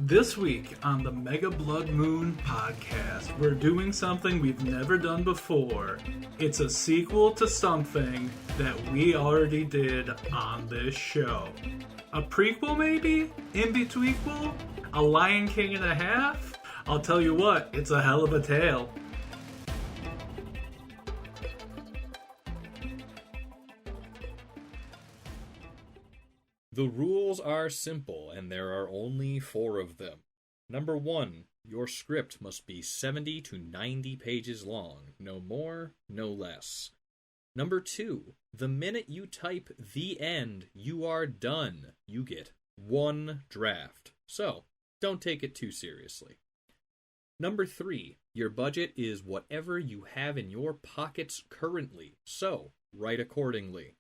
This week on the Mega Blood Moon podcast, we're doing something we've never done before. It's a sequel to something that we already did on this show. A prequel, maybe? In-betweequel? A Lion King and a half? I'll tell you what, it's a hell of a tale. The rules are simple, and there are only 4 of them. Number 1, your script must be 70 to 90 pages long. No more, no less. Number 2, the minute you type the end, you are done. You get 1 draft. So, don't take it too seriously. Number 3, your budget is whatever you have in your pockets currently. So, write accordingly.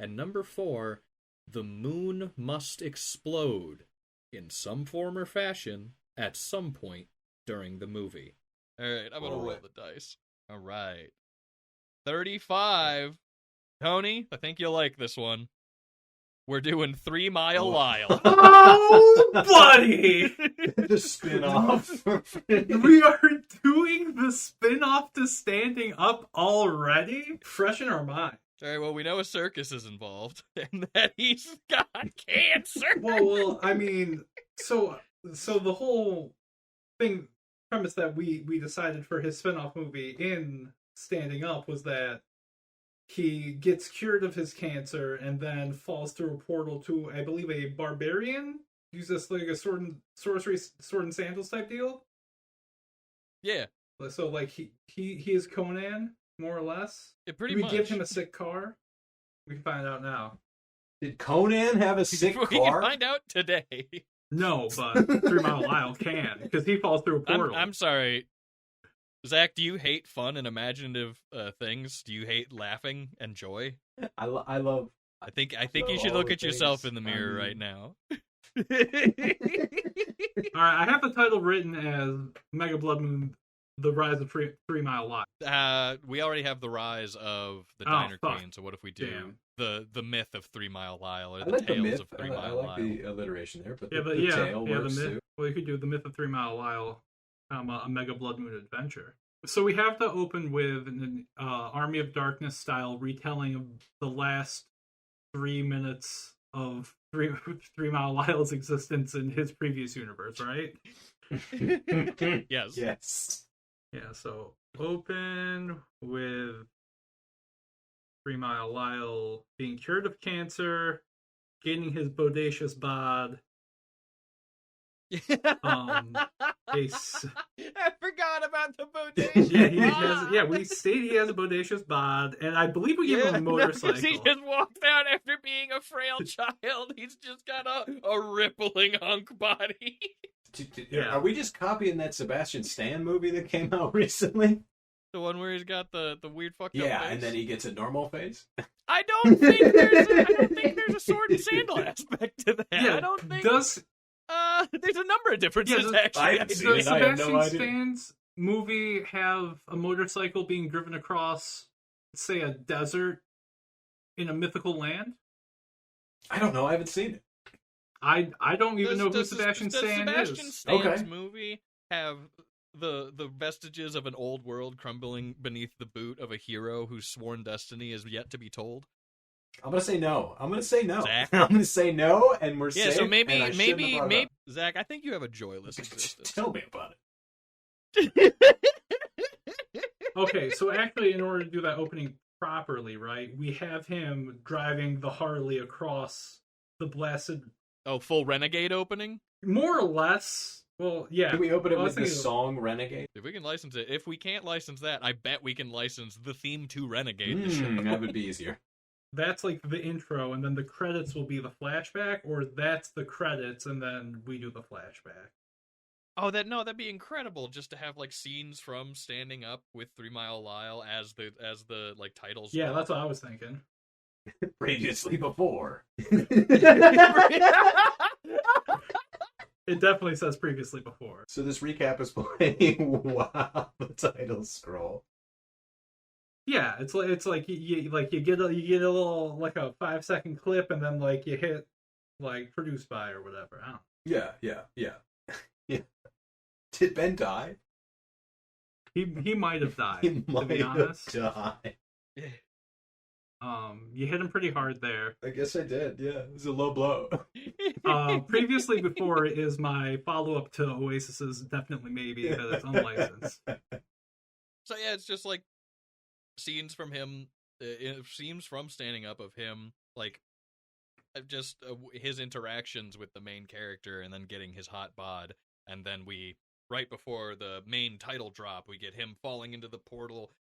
And number 4, the moon must explode in some form or fashion at some point during the movie. Alright, I'm gonna roll the dice. Alright. 35. Tony, I think you'll like this one. We're doing 3 Mile Lyle. Oh, buddy! The spinoff. We are doing the spinoff to Standing Up already? Fresh in our mind. Alright, well, we know a circus is involved, and that he's got cancer. Well, I mean, so the whole premise that we decided for his spinoff movie in Standing Up was that he gets cured of his cancer and then falls through a portal to, I believe, a barbarian. Uses like a sword and sandals type deal. Yeah. So like he is Conan, more or less. Pretty we much. give him a sick car? We can find out now. Did Conan have a sick car? We can find out today. No, but 3 Mile Lyle can, because he falls through a portal. I'm sorry. Zach, do you hate fun and imaginative things? Do you hate laughing and joy? I love. I think you should look at yourself in the mirror right now. Alright, I have the title written as Mega Blood Moon, The Rise of 3 Mile Lyle. We already have the rise of the Diner Queen, so what if we do the myth of 3 Mile Lyle, or the tales of 3 Mile Lyle? I like the alliteration there, but the tale works the myth. too. Well, you could do the myth of 3 Mile Lyle, a Mega Blood Moon adventure. So we have to open with an Army of Darkness style retelling of the last 3 minutes of 3 Mile Lyle's existence in his previous universe, right? Yes. Yes. Yeah, so open with 3 Mile Lyle being cured of cancer, gaining his bodacious bod. I forgot about the bodacious bod. We state he has a bodacious bod, and I believe we give him a motorcycle. He just walked out after being a frail child. He's just got a rippling hunk body. Are we just copying that Sebastian Stan movie that came out recently? The one where he's got the weird fucked up face? And then he gets a normal face? I don't think there's a sword and sandal aspect to that. Yeah, I don't think there's a number of differences, actually. Does Sebastian Stan's movie have a motorcycle being driven across, say, a desert in a mythical land? I don't know. I haven't seen it. I don't even know who Sebastian Stan is. Does Sebastian Stan's movie have the vestiges of an old world crumbling beneath the boot of a hero whose sworn destiny is yet to be told? I'm gonna say no. Zach? I'm gonna say no, and we're safe. So maybe, Zach, I think you have a joyless existence. Tell me about it. Okay, so actually, in order to do that opening properly, right, we have him driving the Harley across the blasted... Oh, full Renegade opening? More or less. Well, yeah. Can we open it with the song Renegade? If we can license it. If we can't license that, I bet we can license the theme to Renegade. The show. That would be easier. That's like the intro, and then the credits will be the flashback, or that's the credits, and then we do the flashback. Oh, that'd be incredible, just to have like scenes from Standing Up with 3 Mile Lyle as the like titles. Yeah, that's what I was thinking. Previously before. It definitely says previously before. So this recap is playing while the titles scroll. Yeah, it's like you get a little like a 5-second clip, and then like you hit like produced by or whatever. I don't know. Yeah. Yeah. Did Ben die? He might have died, He to might be have honest. died. You hit him pretty hard there. I guess I did, yeah. It was a low blow. Previously before is my follow-up to Oasis's Definitely Maybe, that it's unlicensed. So yeah, it's just like scenes from him, scenes from Standing Up of him, like just his interactions with the main character, and then getting his hot bod, and then right before the main title drop, we get him falling into the portal,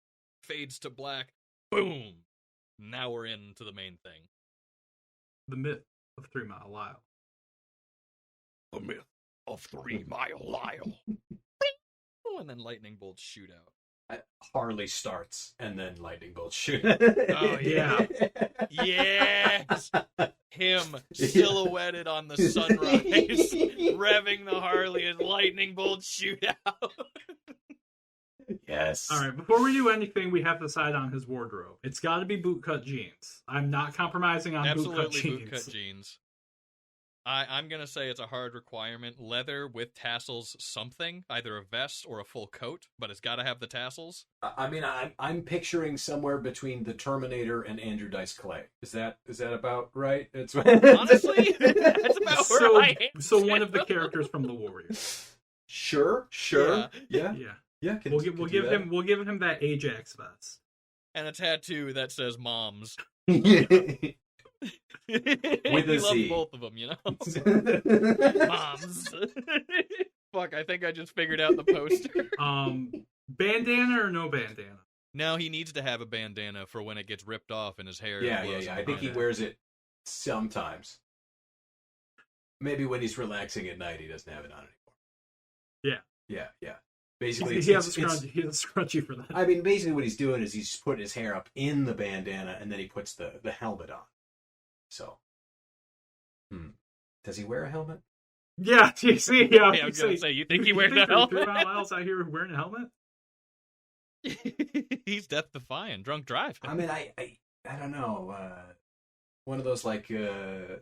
fades to black, boom. Now we're into the main thing. The myth of 3 Mile Lyle. The myth of 3 Mile Lyle. And then lightning bolts shoot out. Harley starts, and then lightning bolts shoot. Oh, yeah. Yes! Him silhouetted on the sunrise, revving the Harley as lightning bolts shoot out. Yes. All right, before we do anything, we have to decide on his wardrobe. It's got to be bootcut jeans. I'm not compromising on bootcut jeans. Absolutely bootcut jeans. I'm going to say it's a hard requirement. Leather with tassels something, either a vest or a full coat, but it's got to have the tassels. I mean, I'm picturing somewhere between the Terminator and Andrew Dice Clay. Is that about right? It's honestly, that's about where I am. So one of the characters from The Warriors. Sure. Yeah. We'll give him that Ajax vest and a tattoo that says "Moms." With a Z. Z. Both of them, you know. Moms. Fuck, I think I just figured out the poster. Bandana or no bandana? No, he needs to have a bandana for when it gets ripped off and his hair. Yeah. I think he wears it sometimes. Maybe when he's relaxing at night, he doesn't have it on anymore. Yeah. Basically, he has a scrunchie for that. I mean, basically what he's doing is he's putting his hair up in the bandana, and then he puts the helmet on. So, does he wear a helmet? Yeah, you see, yeah. I was gonna say, you think he wears a helmet? 3 Mile Lyle's out here wearing a helmet? He's death defying, drunk driving. I mean, I don't know. One of those like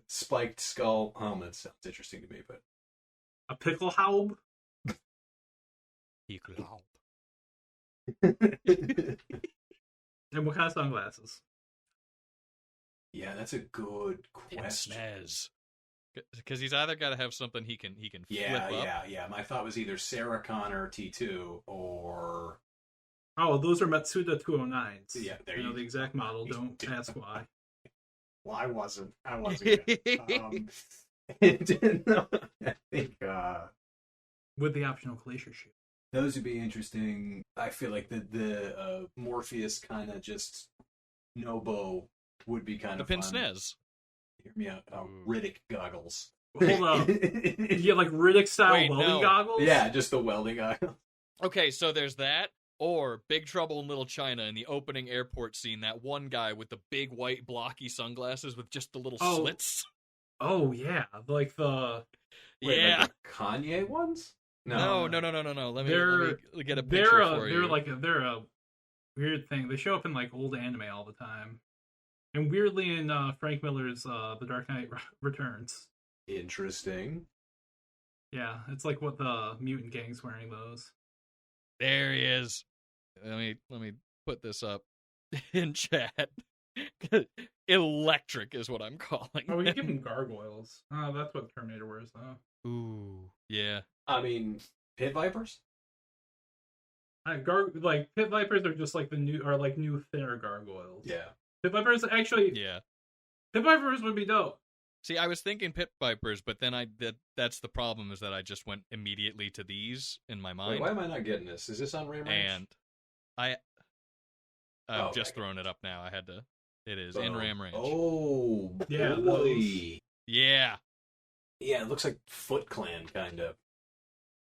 spiked skull helmets sounds interesting to me, but a pickle haub. And what kind of sunglasses? Yeah, that's a good question. Because he's either got to have something he can flip up. Yeah. My thought was either Sarah Connor T2 or... Oh, those are Matsuda 209s. Yeah, there you know the exact model. Don't ask why. Well, I wasn't. I think with the optional glacier shoe. Those would be interesting. I feel like the Morpheus kind of just Nobo would be kind of the fun. Pince-Nez. Hear me out. Riddick goggles. Hold up. Yeah, like Riddick style welding goggles? Yeah, just the welding goggles. Okay, so there's that. Or Big Trouble in Little China in the opening airport scene, that one guy with the big white blocky sunglasses with just the little slits. Oh, yeah. Like the... Wait, like the Kanye ones? No. Let me get a picture for you. They're a weird thing. They show up in like old anime all the time. And weirdly in Frank Miller's The Dark Knight Returns. Interesting. Yeah, it's like what the mutant gang's wearing those. There he is. Let me put this up in chat. Electric is what I'm calling. Oh, you give him gargoyles. Oh, that's what Terminator wears, though. Ooh, yeah. I mean, pit vipers. Pit vipers are just like new thinner gargoyles. Yeah. Pit vipers actually. Yeah. Pit vipers would be dope. See, I was thinking pit vipers, but then that's the problem is that I just went immediately to these in my mind. Wait, why am I not getting this? Is this on Ram Ranch? And I've just thrown it up now. I had to. It is in Ram Ranch. Oh, yeah, boy. Yeah. Yeah, it looks like Foot Clan, kind of.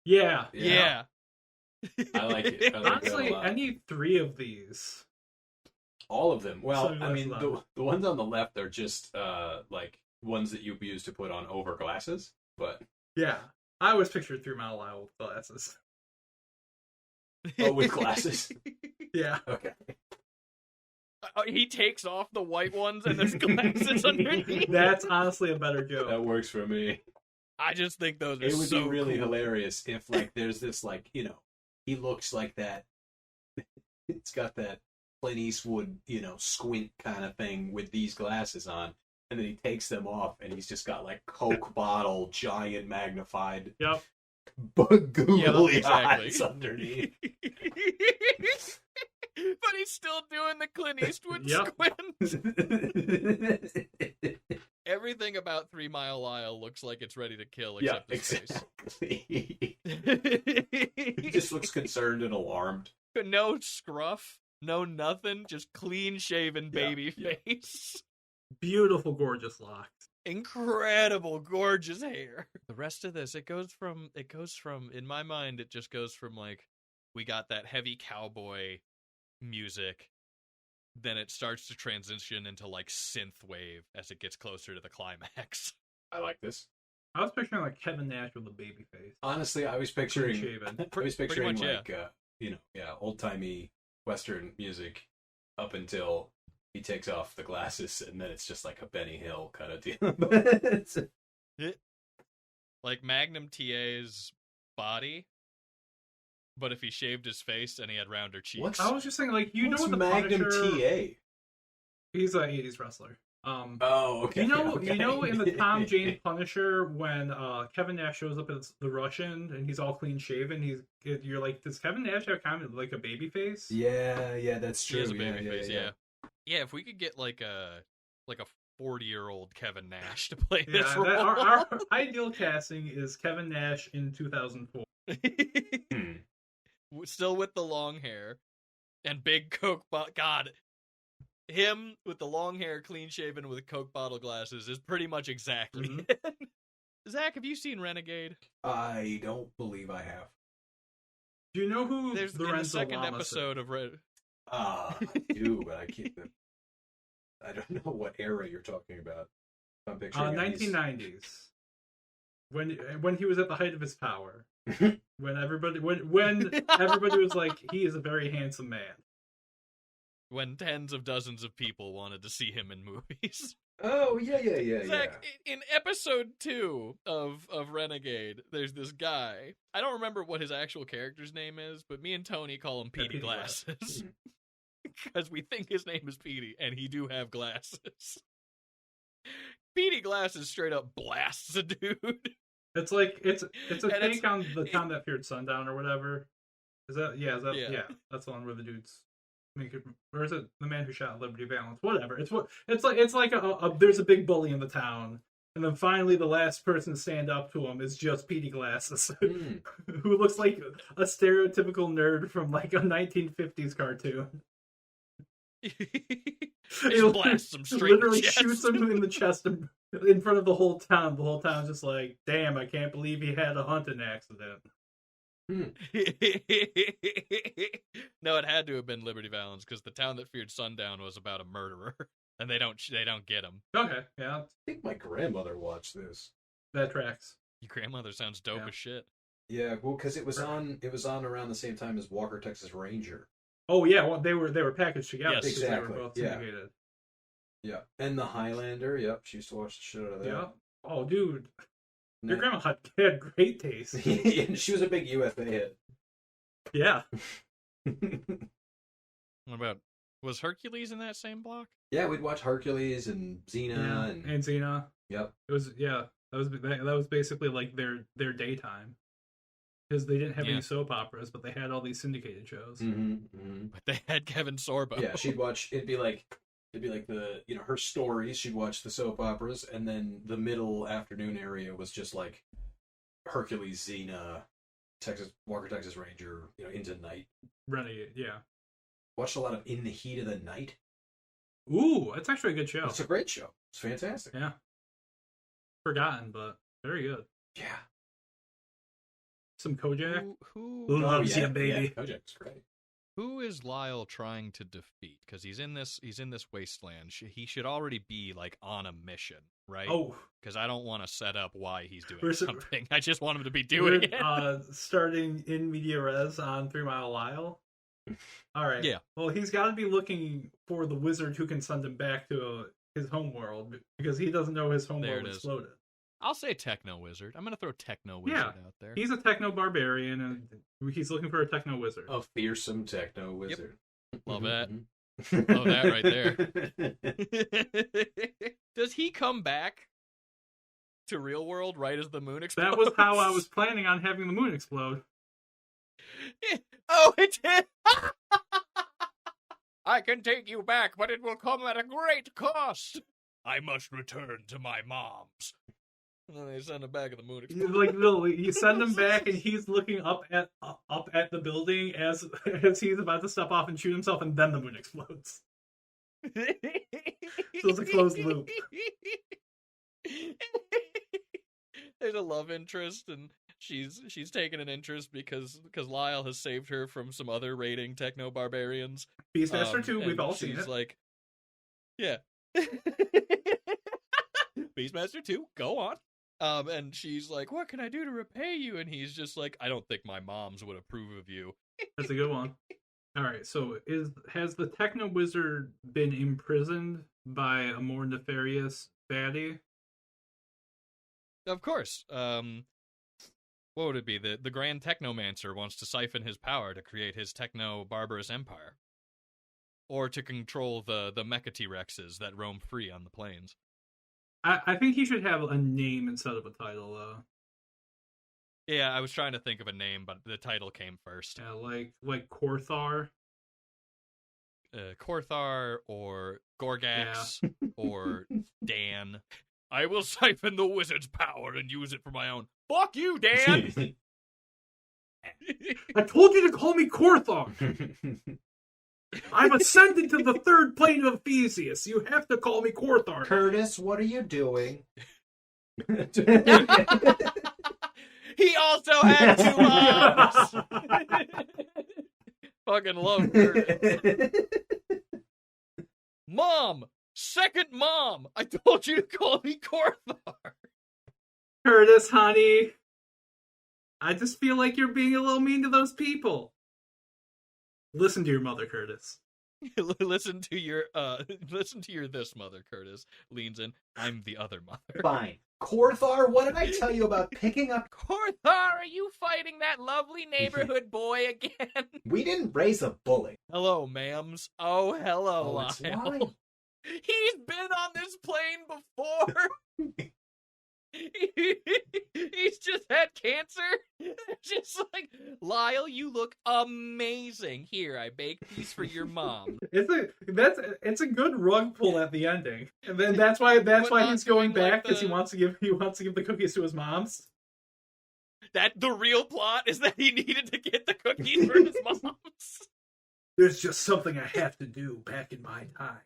Yeah. I like it. Honestly, I need 3 of these. All of them. Well, I mean, the ones on the left are just like ones that you use to put on over glasses, but yeah, I always pictured 3 Mile Lyle with glasses. Oh, with glasses? Yeah. Okay. He takes off the white ones and there's glasses underneath. That's honestly a better joke. That works for me. I just think those are It would so be really cool. hilarious if, like, there's this, like, you know, he looks like that. It's got that Clint Eastwood, you know, squint kind of thing with these glasses on, and then he takes them off, and he's just got like Coke bottle, giant magnified, Yep. googly eyes underneath. But he's still doing the Clint Eastwood Yep. squint. Everything about 3 Mile Lyle looks like it's ready to kill, except his exactly. face. He just looks concerned and alarmed. No scruff, no nothing, just clean-shaven baby face. Beautiful, gorgeous locks. Incredible, gorgeous hair. The rest of this, it goes from, in my mind, it just goes from, like, we got that heavy cowboy music, then it starts to transition into, like, synthwave as it gets closer to the climax. I like this. I was picturing like Kevin Nash with a baby face. Honestly, I was picturing Clean-shaven. Much, like you know, old-timey Western music up until he takes off the glasses, and then it's just like a Benny Hill kind of deal. Like Magnum TA's body, but if he shaved his face and he had rounder cheeks. I was just saying, like, you know what the Magnum Punisher... TA? He's an 80s wrestler. Oh, okay. You know, okay. you know, in the Tom Jane Punisher, when Kevin Nash shows up as the Russian and he's all clean shaven, you're like, does Kevin Nash have kind of like a baby face? Yeah, that's true. He has a baby face, yeah. Yeah, if we could get like a 40-year-old Kevin Nash to play this role. Our ideal casting is Kevin Nash in 2004. Still with the long hair and big Coke bottle. God, him with the long hair, clean shaven with Coke bottle glasses is pretty much exactly it. Zach, have you seen Renegade? I don't believe I have. Do you know who There's in the second episode of Red? I do, but I can't. I don't know what era you're talking about. I'm picturing 1990s. When he was at the height of his power. when everybody was like, he is a very handsome man. When tens of dozens of people wanted to see him in movies. Oh, yeah. Zach, in episode 2 of Renegade, there's this guy. I don't remember what his actual character's name is, but me and Tony call him Petey Glasses. Because we think his name is Petey, and he do have glasses. Petey Glasses straight up blasts a dude. It's like, it's a take on The Town That Feared Sundown or whatever. Yeah, that's the one where the dudes... Or is it The Man Who Shot Liberty Valance? Whatever. It's like there's a big bully in the town, and then finally the last person to stand up to him is just Petey Glasses, who looks like a stereotypical nerd from like a 1950s cartoon. He blasts him straight. Literally shoots him in the chest in front of the whole town. The whole town's just like, damn, I can't believe he had a hunting accident. No, it had to have been Liberty Valance because The Town That Feared Sundown was about a murderer, and they don't get him. Okay, yeah. I think my grandmother watched this. That tracks. Your grandmother sounds dope as shit. Yeah, well, because it was on around the same time as Walker Texas Ranger. Oh yeah, well they were packaged together. Yes, exactly. They were both syndicated. Yeah, and the Highlander. Yep, she used to watch the shit out of that. Yeah. Oh, dude. Your grandma had great taste. She was a big UFA hit. Yeah. What about, was Hercules in that same block? Yeah, we'd watch Hercules and Xena and Xena. Yep. It was that was basically like their daytime, because they didn't have any soap operas, but they had all these syndicated shows. But they had Kevin Sorbo. Yeah, she'd watch. It'd be like the her stories. She'd watch the soap operas, and then the middle afternoon area was just like Hercules, Xena, Walker Texas Ranger, into night. Renegade, yeah. Watched a lot of In the Heat of the Night. Ooh, that's actually a good show. It's a great show. It's fantastic. Yeah. Forgotten, but very good. Yeah. Some Kojak. Who loves you, baby? Yeah, Kojak's great. Who is Lyle trying to defeat? Because he's in this wasteland. He should already be like on a mission, right? Oh, because I don't want to set up why he's doing something. I just want him to be doing it. Starting in media res on 3 Mile Lyle. All right. Yeah. Well, he's got to be looking for the wizard who can send him back to his homeworld, because he doesn't know his homeworld exploded. I'll say techno wizard. I'm gonna throw techno wizard out there. He's a techno barbarian, and he's looking for a techno wizard. A fearsome techno wizard. Yep. Love that. Love that right there. Does he come back to real world right as the moon explodes? That was how I was planning on having the moon explode. Oh, it did. I can take you back, but it will come at a great cost. I must return to my mom's. And then they send him back, and the moon explodes. Like literally, you send him back, and he's looking up at the building as he's about to step off and shoot himself, and then the moon explodes. So it's a closed loop. There's a love interest, and she's taken an interest because Lyle has saved her from some other raiding techno barbarians. Beastmaster 2, we've all seen it. She's like, yeah. Beastmaster 2, go on. And she's like, what can I do to repay you? And he's just like, I don't think my moms would approve of you. That's a good one. All right, so has the techno wizard been imprisoned by a more nefarious baddie? Of course. What would it be? The Grand Technomancer wants to siphon his power to create his techno-barbarous empire. Or to control the mecha T-Rexes that roam free on the plains. I think he should have a name instead of a title, though. Yeah, I was trying to think of a name, but the title came first. Yeah, like Korthar. Korthar or Gorgax or Dan. I will siphon the wizard's power and use it for my own. Fuck you, Dan! I told you to call me Korthar! I've ascended to the third plane of Theseus. You have to call me Korthar. Curtis, what are you doing? He also had 2 arms! Fucking love Curtis. Mom! Second mom! I told you to call me Korthar! Curtis, honey. I just feel like you're being a little mean to those people. Listen to your mother, Curtis. Listen to your this mother, Curtis. Leans in. I'm the other mother. Fine. Korthar, what did I tell you about picking up? Korthar, are you fighting that lovely neighborhood boy again? We didn't raise a bully. Hello, ma'ams. Oh, hello, it's Lyle. Lyle. He's been on this plane before. He's just had cancer. Just like, Lyle, you look amazing. Here, I baked these for your mom. It's a good rug pull at the ending, and then that's why he's going back because he wants to give the cookies to his mom's. That the real plot is that he needed to get the cookies for his mom's. There's just something I have to do back in my time,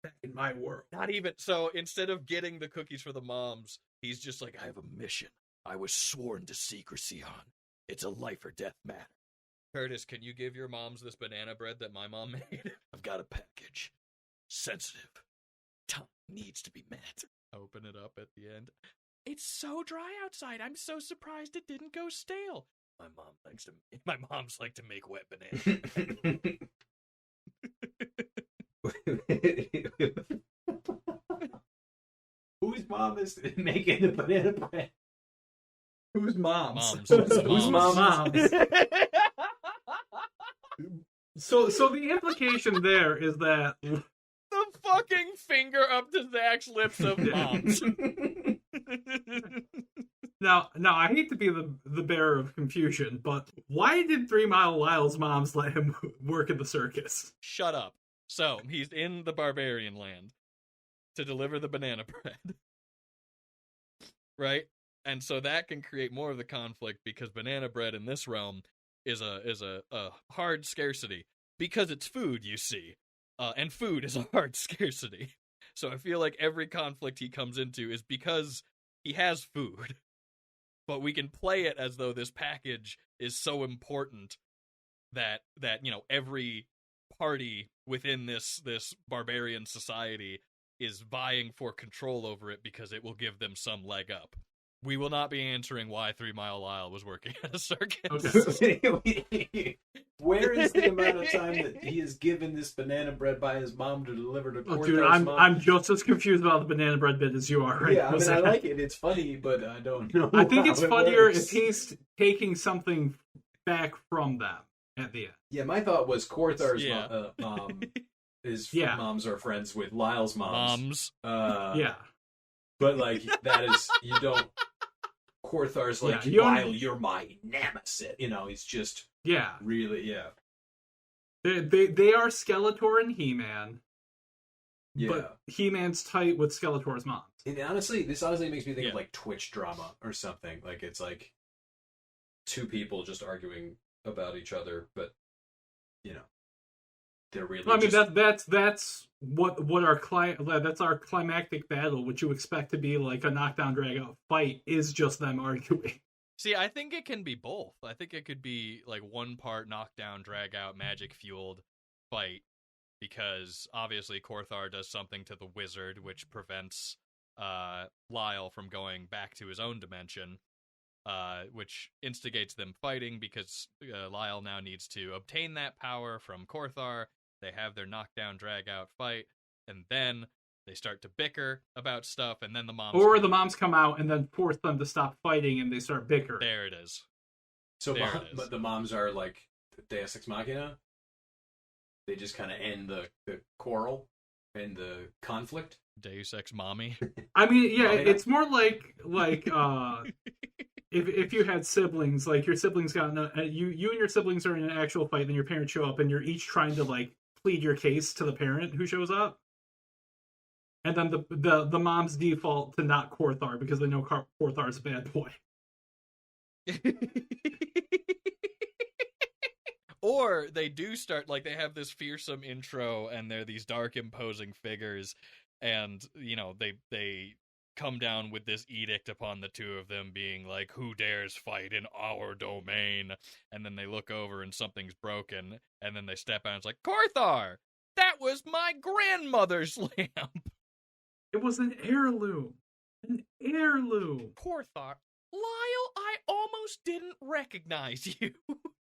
back in my world. Not even so. Instead of getting the cookies for the moms, he's just like, I have a mission I was sworn to secrecy on. It's a life or death matter. Curtis, can you give your moms this banana bread that my mom made? I've got a package. Sensitive. Time needs to be met. Open it up at the end. It's so dry outside. I'm so surprised it didn't go stale. My moms like to make wet bananas. Whose mom is making the banana bread? Whose mom's? Whose mom's? So the implication there is that the fucking finger up to Zach's lips of moms. Now I hate to be the bearer of confusion, but why did 3 Mile Lyle's moms let him work in the circus? Shut up. So, he's in the barbarian land to deliver the banana bread. Right? And so that can create more of the conflict because banana bread in this realm is a hard scarcity. Because it's food, you see. And food is a hard scarcity. So I feel like every conflict he comes into is because he has food. But we can play it as though this package is so important that every party within this barbarian society is vying for control over it because it will give them some leg up. We will not be answering why 3 Mile Lyle was working at a circus. Okay. Where is the amount of time that he is given this banana bread by his mom to deliver to Corthar's Dude, mom? I'm just as confused about the banana bread bit as you are right Yeah, now. I mean, I like it. It's funny, but I don't know. I think how it's it funnier works. if he's taking something back from them at the end. Yeah, my thought was Corthar's Yeah. mom. His Yeah. moms are friends with Lyle's moms. Yeah. But like that is you don't. Corthar's like, Yeah, Lyle, you're my nemesis. You know, he's just Yeah. really They are Skeletor and Yeah. He-Man. But He-Man's tight with Skeletor's mom. This honestly makes me think of like Twitch drama or something. Like it's like two people just arguing about each other, but you know, they're really. Well, I mean just... that's what our that's our climactic battle, which you expect to be like a knockdown drag out fight, is just them arguing. See, I think it can be both. I think it could be like one part knockdown, drag out, magic fueled fight, because obviously Corthar does something to the wizard which prevents Lyle from going back to his own dimension, which instigates them fighting because Lyle now needs to obtain that power from Corthar. They have their knockdown, drag out fight, and then they start to bicker about stuff, and then the moms come out and then force them to stop fighting, and they start bickering. There it is. So, but the moms are like Deus Ex Machina. They just kind of end the quarrel and the conflict. Deus Ex Mommy. I mean, yeah, it's more like if you had siblings, like your siblings you and your siblings are in an actual fight, then your parents show up, and you're each trying to like plead your case to the parent who shows up. And then the moms default to not Corthar because they know Corthar's a bad boy. Or they do start, like, they have this fearsome intro, and they're these dark, imposing figures, and, you know, they come down with this edict upon the two of them, being like, who dares fight in our domain? And then they look over, and something's broken, and then they step out, and it's like, Corthar! That was my grandmother's lamp! It was an heirloom. An heirloom. Corthar, Lyle, I almost didn't recognize you.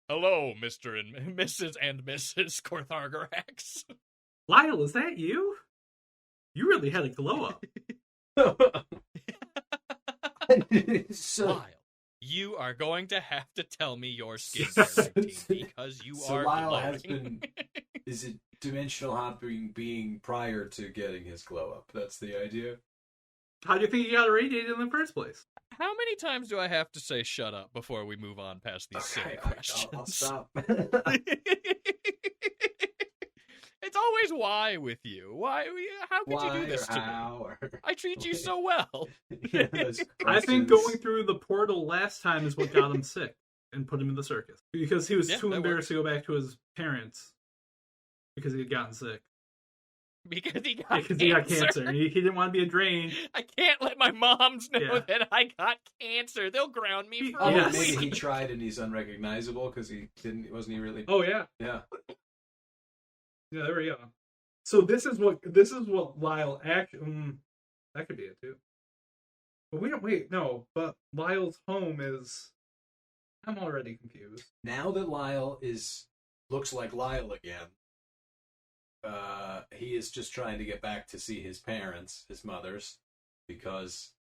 Hello, Mr. and Mrs. and Mrs. Corthargarax. Lyle, is that you? You really had a glow up. Lyle, you are going to have to tell me your skincare routine because you are Lyle glowing. has been. Is it dimensional hopping being prior to getting his glow up? That's the idea. How do you think you got irradiated in the first place? How many times do I have to say shut up before we move on past these silly questions? I'll stop. It's always why with you. Why? How could you do this to me? I treat you so well. I think going through the portal last time is what got him sick and put him in the circus. Because he was too embarrassed to go back to his parents because he had gotten sick. Because he got cancer. He didn't want to be a drain. I can't let my moms know that I got cancer. They'll ground me for maybe he tried and he's unrecognizable because wasn't he really? Oh yeah. Yeah. Yeah, there we go. So this is what Lyle actually. That could be it too. But we don't but Lyle's home is. I'm already confused. Now that Lyle looks like Lyle again. He is just trying to get back to see his parents, his mothers, because,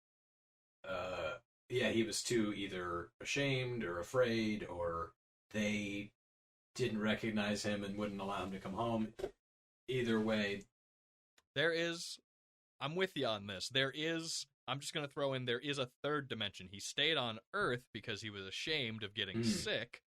he was too either ashamed or afraid, or they didn't recognize him and wouldn't allow him to come home. Either way. I'm with you on this. I'm just going to throw in, there is a third dimension. He stayed on Earth because he was ashamed of getting sick.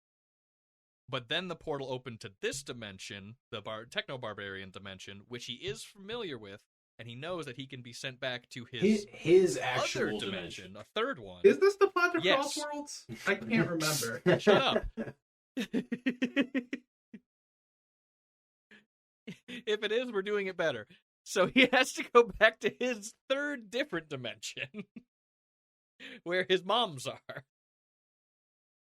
But then the portal opened to this dimension, the techno-barbarian dimension, which he is familiar with, and he knows that he can be sent back to his actual other dimension, a third one. Is this the plot to Cross Worlds? I can't remember. Shut up. If it is, we're doing it better. So he has to go back to his third different dimension, where his moms are.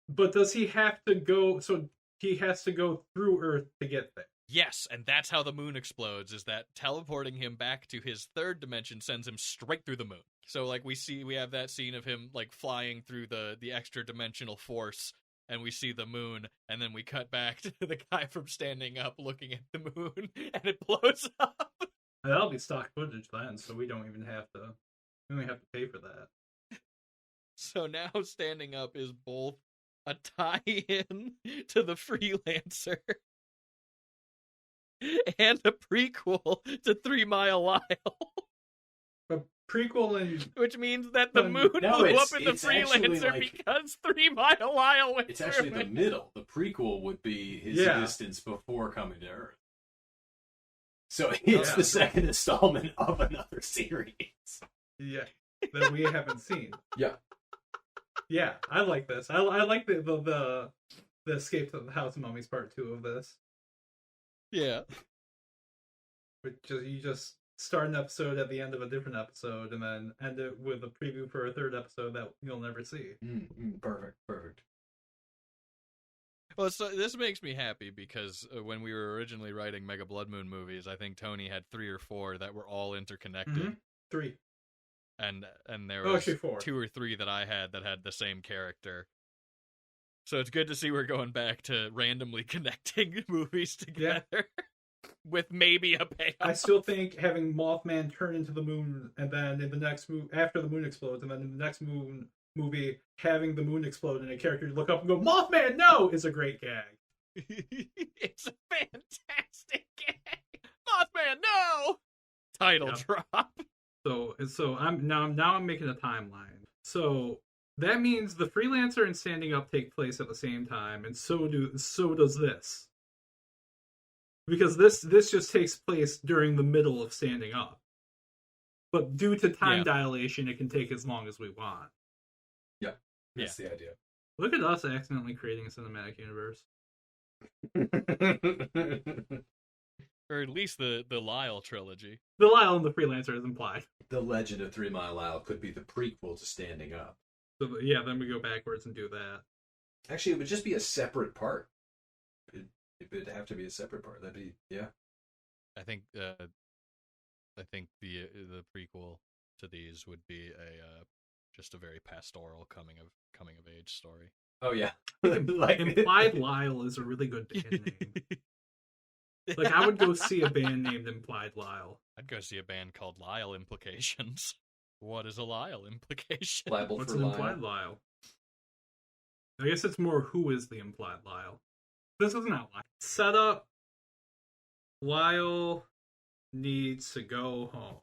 But does he have to go... So he has to go through Earth to get there. Yes, and that's how the moon explodes, is that teleporting him back to his third dimension sends him straight through the moon. So, like, we have that scene of him, like, flying through the extra dimensional force, and we see the moon, and then we cut back to the guy from standing up looking at the moon, and it blows up. That'll be stock footage then, so we don't even have to. We don't have to pay for that. So now standing up is both a tie-in to the Freelancer and a prequel to 3 Mile Lyle. But prequel and Which means that the moon blew up in the Freelancer because 3 Mile Lyle went It's actually the middle. The prequel would be his existence before coming to Earth. So it's the second installment of another series. Yeah, that we haven't seen. Yeah. Yeah, I like this. I like the Escape to the House of Mummies Part 2 of this. Yeah. Which you just start an episode at the end of a different episode and then end it with a preview for a third episode that you'll never see. Perfect. Well, so this makes me happy because when we were originally writing Mega Blood Moon movies, I think Tony had 3 or 4 that were all interconnected. Mm-hmm. 3. And there was actually 4. 2 or 3 that I had that had the same character. So it's good to see we're going back to randomly connecting movies together with maybe a payoff. I still think having Mothman turn into the moon and then in the next after the moon explodes and then in the next movie having the moon explode and a character look up and go, "Mothman, no!" is a great gag. It's a fantastic gag. Mothman, no! Title drop. So I'm making a timeline. So that means the Freelancer and Standing Up take place at the same time, and so does this. Because this just takes place during the middle of Standing Up. But due to time dilation, it can take as long as we want. Yeah, that's the idea. Look at us accidentally creating a cinematic universe. Or at least the Lyle trilogy. The Lyle and the Freelancer is implied. The Legend of 3 Mile Lyle could be the prequel to Standing Up. So yeah, then we go backwards and do that. Actually, it would just be a separate part. It would have to be a separate part. That'd be I think the prequel to these would be just a very pastoral coming of age story. Oh yeah, like Implied Lyle is a really good band name. Like I would go see a band named Implied Lyle. I'd go see a band called Lyle Implications. What is a Lyle implication? What's an implied Lyle? I guess it's more who is the implied Lyle. This is not Lyle. Setup. Lyle needs to go home.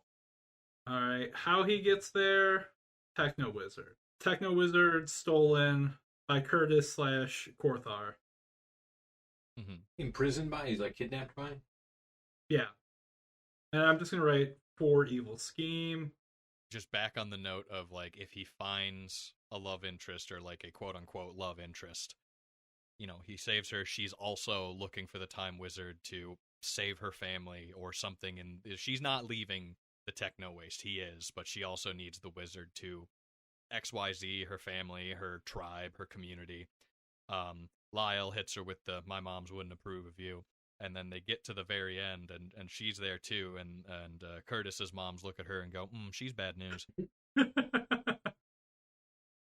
Alright, how he gets there? Techno Wizard. Techno Wizard stolen by Curtis / Korthar. Mm-hmm. Imprisoned by? He's like kidnapped by? Yeah. And I'm just going to write for evil scheme. Just back on the note of, like, if he finds a love interest or, like, a quote-unquote love interest, you know, he saves her. She's also looking for the Time Wizard to save her family or something. And she's not leaving the Techno Waste. He is, but she also needs the wizard to XYZ, her family, her tribe, her community. Lyle hits her with the "my moms wouldn't approve of you," and then they get to the very end, and she's there too, and Curtis's moms look at her and go, "She's bad news."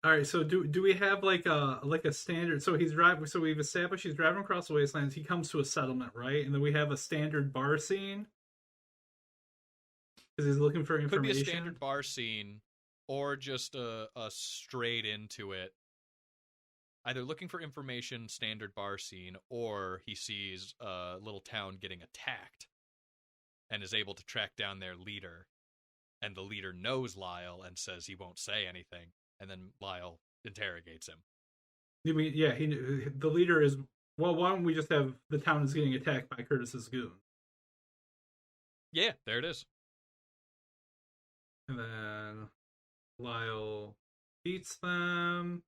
All right, so do we have like a standard? So he's driving. So we've established he's driving across the wastelands. He comes to a settlement, right? And then we have a standard bar scene because he's looking for information. Could be a standard bar scene, or just a straight into it. Either looking for information, standard bar scene, or he sees a little town getting attacked and is able to track down their leader. And the leader knows Lyle and says he won't say anything. And then Lyle interrogates him. You mean, yeah, the leader is, well, why don't we just have the town is getting attacked by Curtis's goon? Yeah, there it is. And then Lyle beats them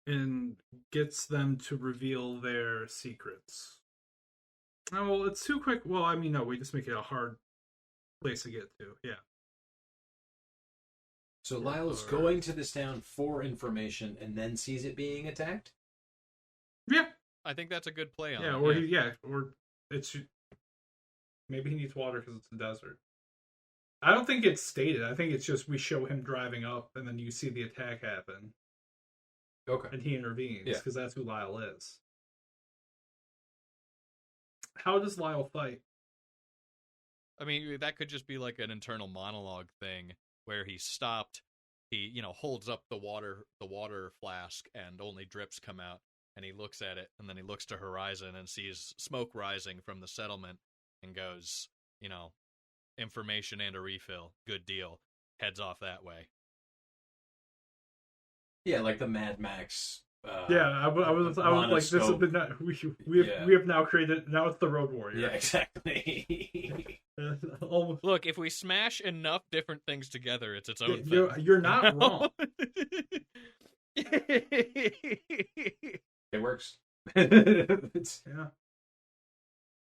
and gets them to reveal their secrets. Oh, well, it's too quick. Well, I mean, no, we just make it a hard place to get to. Yeah. So Lyle's going to this town for information and then sees it being attacked? Yeah. I think that's a good play on it. Or it's maybe he needs water because it's a desert. I don't think it's stated. I think it's just we show him driving up, and then you see the attack happen, Okay. and he intervenes Yeah. because that's who Lyle is. How does Lyle fight? I mean, that could just be like an internal monologue thing where he's stopped. He, holds up the water flask, and only drips come out. And he looks at it, and then he looks to horizon and sees smoke rising from the settlement, and goes, information and a refill, good deal. Heads off that way. Yeah, like the Mad Max. I was like, this is we have now created. Now it's the Road Warrior. Yeah, exactly. Almost. Look, if we smash enough different things together, it's its own You're, thing. you're not wrong. It works. Yeah.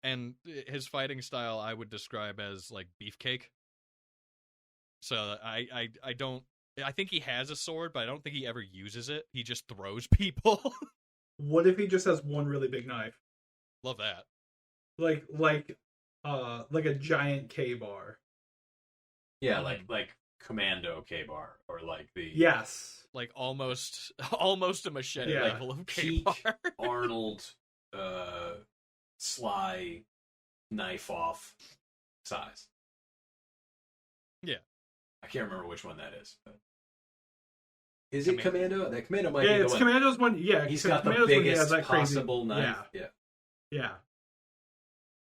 And his fighting style I would describe as like beefcake. So I think he has a sword, but I don't think he ever uses it. He just throws people. What if he just has one really big knife, Love that. like a giant K-bar? Yeah, like Commando K-bar, or like the Yes. Like almost a machete Yeah. level of peak K-bar. Arnold Sly knife off size. Yeah. I can't remember which one that is. But... Is it Commando? That Commando might be Yeah, the it's one. Commando's one. Yeah, He's got the Commando's one, he has biggest that crazy, possible knife. Yeah.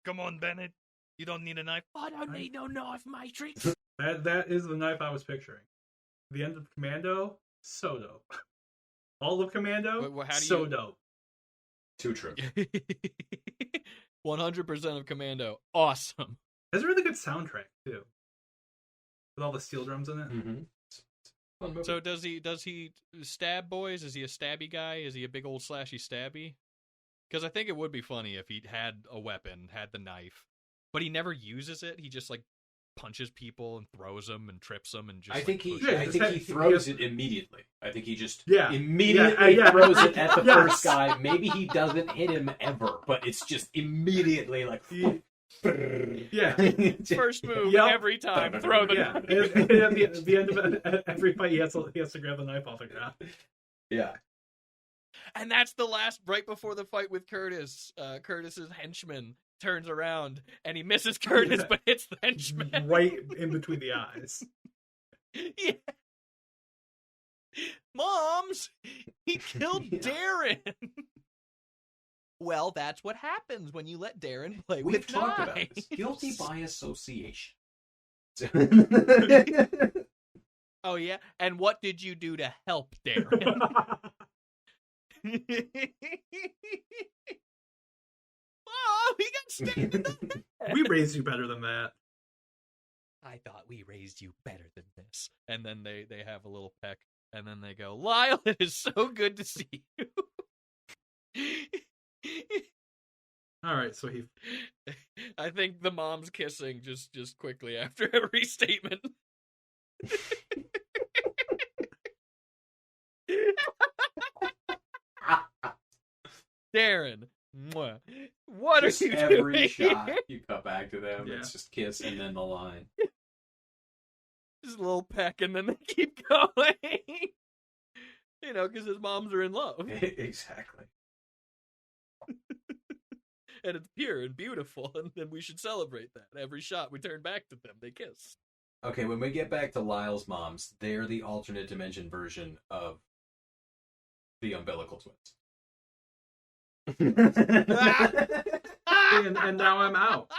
Come on, Bennett. You don't need a knife. I don't need no knife, matey. That is the knife I was picturing. The end of Commando, so dope. All of Commando, How do so you... dope. Too true. 100% of Commando, awesome. Has a really good soundtrack too, with all the steel drums in it. Mm-hmm. So does he stab boys? Is he a stabby guy? Is he a big old slashy stabby? Because I think it would be funny if he had a weapon, had the knife, but he never uses it. He just like punches people and throws them and trips them and just. I think he pushes. throws it immediately. I think he just immediately throws it at the first guy. Maybe he doesn't hit him ever, but it's just immediately like. Yeah. First move every time. Throw the knife. At the end of every fight, he has to grab the knife off the ground. Yeah. And that's the last, right before the fight with Curtis. Curtis's henchman turns around and he misses Curtis, but hits the henchman right in between the eyes. Yeah. Moms, he killed Darren. Well, that's what happens when you let Darren play with We've talked knives. about this. Guilty by association. Oh, yeah? And what did you do to help Darren? Oh, he got stabbed in the head. We raised you better than that. I thought we raised you better than this. And then they have a little peck, and then they go, Lyle, it is so good to see you. All right, so he. I think the mom's kissing just quickly after every statement. Darren, mwah. What just are you every doing? shot you cut back to them. Yeah. It's just kiss and then the line. Just a little peck, and then they keep going. Because his moms are in love. Exactly. And it's pure and beautiful, and then we should celebrate that. Every shot we turn back to them, they kiss. Okay, when we get back to Lyle's moms, they're the alternate dimension version of the umbilical twins. And now I'm out.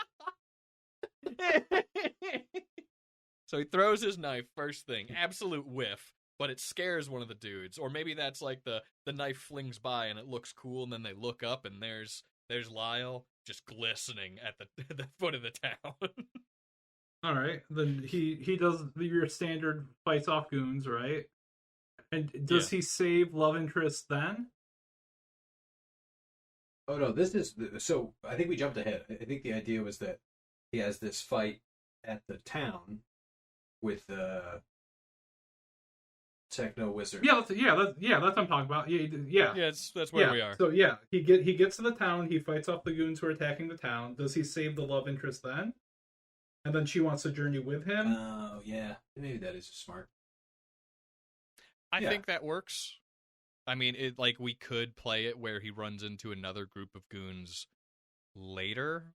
So he throws his knife first thing, absolute whiff, but it scares one of the dudes. Or maybe that's like the knife flings by and it looks cool, and then they look up and there's Lyle just glistening at the foot of the town. All right, then he does your standard fights off goons, right? And does he save love interest then? Oh no, this is so. I think we jumped ahead. I think the idea was that he has this fight at the town with the techno wizard. Yeah, that's what I'm talking about. Yeah. That's where we are. So yeah, he gets to the town. He fights off the goons who are attacking the town. Does he save the love interest then? and then she wants to journey with him. Oh, yeah. Maybe that is smart. I think that works. I mean, we could play it where he runs into another group of goons later.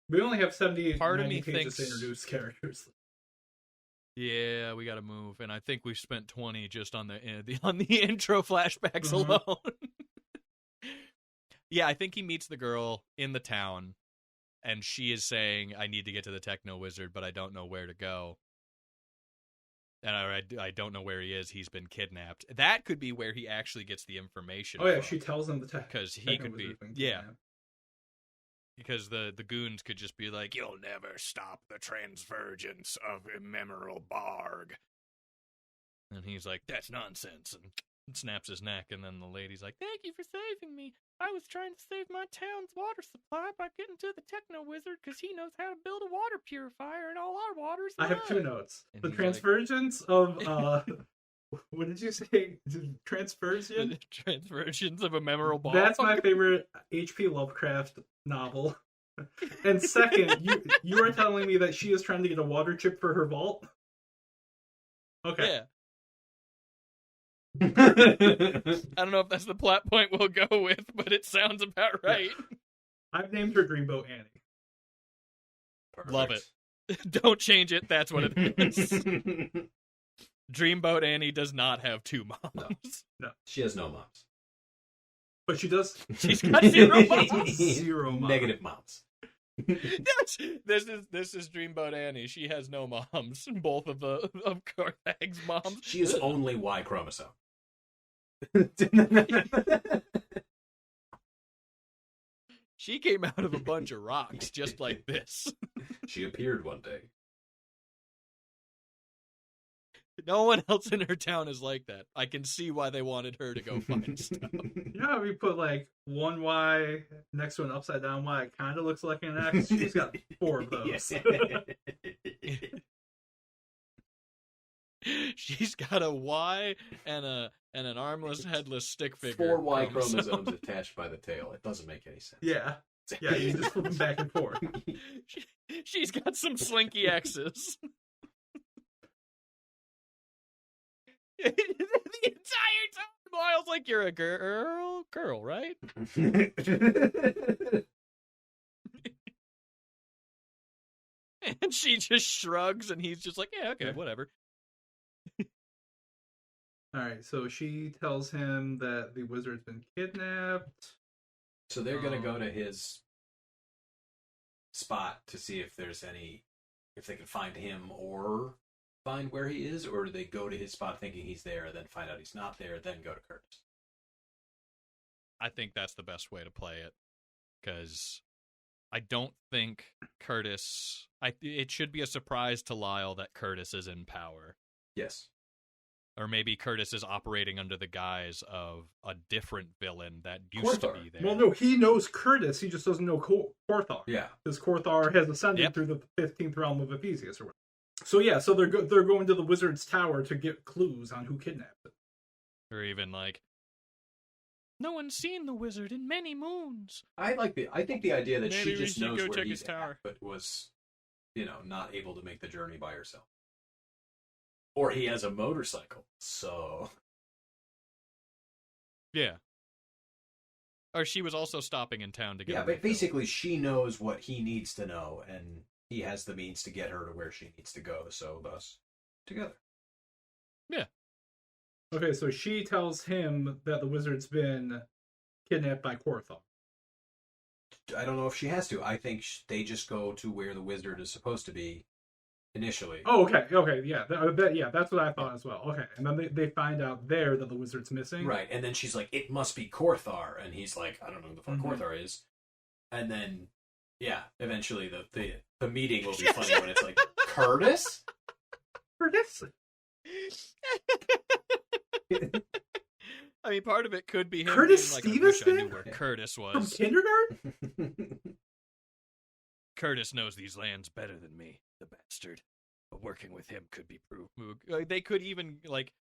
We only have 78 Part of 90 me pages to thinks- introduce characters. Yeah, we got to move, and I think we've spent 20 just on the intro flashbacks Mhm. alone. Yeah, I think he meets the girl in the town, and she is saying, "I need to get to the Techno Wizard, but I don't know where to go." And I don't know where he is. He's been kidnapped. That could be where he actually gets the information. Oh yeah, from, she tells him the because he could be because the goons could just be like, "You'll never stop the transvergence of Immemoral Barg," and he's like, "That's nonsense," and snaps his neck. And then the lady's like, "Thank you for saving me. I was trying to save my town's water supply by getting to the Techno Wizard because he knows how to build a water purifier, and all our water's I have 2 mud." notes. And The he's like- transvergence of what did you say? Transversion? The transversions of Immemoral Barg. That's my favorite H.P. Lovecraft novel. And second, you are telling me that she is trying to get a water chip for her vault? Okay. Yeah. I don't know if that's the plot point we'll go with, but it sounds about right. I've named her Dreamboat Annie. Love it. Don't change it. That's what it is. Dreamboat Annie does not have 2 moms. No. She has no moms. But she does. She's got 0 moms. 0 moms. Negative moms. Yes, this is Dreamboat Annie. She has no moms. Both of Carthag's moms. She is only Y chromosome. She came out of a bunch of rocks just like this. She appeared one day. No one else in her town is like that. I can see why they wanted her to go find stuff. You know how we put like one Y next to an upside down Y? It kind of looks like an X. She's got 4 of those. She's got a Y and an armless, headless stick figure. 4 Y chromosomes attached by the tail. It doesn't make any sense. Yeah. Yeah, you just flip them back and forth. She's got some slinky X's. The entire time, Lyle's like, "You're a girl, right?" And she just shrugs, and he's just like, "Yeah, okay, whatever." Alright, so she tells him that the wizard's been kidnapped. So they're going to go to his spot to see if there's if they can find him or find where he is, or do they go to his spot thinking he's there, then find out he's not there, then go to Curtis? I think that's the best way to play it, because I don't think Curtis... it should be a surprise to Lyle that Curtis is in power. Yes. Or maybe Curtis is operating under the guise of a different villain that used to be there. Well, no, he knows Curtis. He just doesn't know Korthar. Yeah. Because Korthar has ascended through the 15th realm of Ephesius or whatever. So yeah, so they're going to the wizard's tower to get clues on who kidnapped him. Or even like, "No one's seen the wizard in many moons." I think the idea that Maybe she just we should knows go where check he's his tower. at, but was, not able to make the journey by herself. Or he has a motorcycle, so... Yeah. Or she was also stopping in town to get... Yeah, but basically she knows what he needs to know, and he has the means to get her to where she needs to go, so thus, together. Yeah. Okay, so she tells him that the wizard's been kidnapped by Korthar. I don't know if she has to. I think they just go to where the wizard is supposed to be initially. Oh, okay, yeah, that's what I thought as well. Okay, and then they find out there that the wizard's missing. Right, and then she's like, "It must be Korthar," and he's like, "I don't know who the fuck Korthar is." And then, yeah, eventually the meeting will be funny when it's like, "Curtis? Curtis? I mean, part of it could be him Curtis being like, "I wish I Stevenson? knew where Curtis From was." kindergarten? Curtis knows these lands better than me, the bastard. But working with him could be proof. They could even,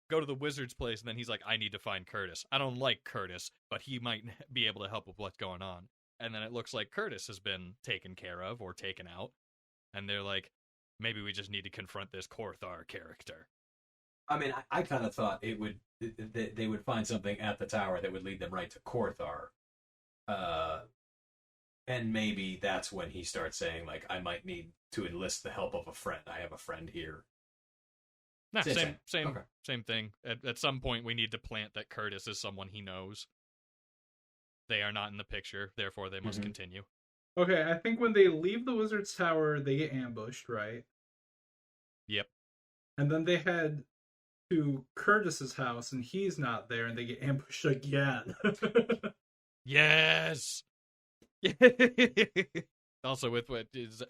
go to the wizard's place, and then he's like, "I need to find Curtis. I don't like Curtis, but he might be able to help with what's going on." and then it looks like Curtis has been taken care of or taken out, and they're like, maybe we just need to confront this Korthar character. I mean, I kind of thought they would find something at the tower that would lead them right to Korthar. And maybe that's when he starts saying, like, I might need to enlist the help of a friend. I have a friend here. Nah, same thing. At some point, we need to plant that Curtis is someone he knows. They are not in the picture, therefore they must continue. Okay, I think when they leave the Wizard's Tower, they get ambushed, right? Yep. And then they head to Curtis's house, and he's not there, and they get ambushed again. Yes! Also, with what is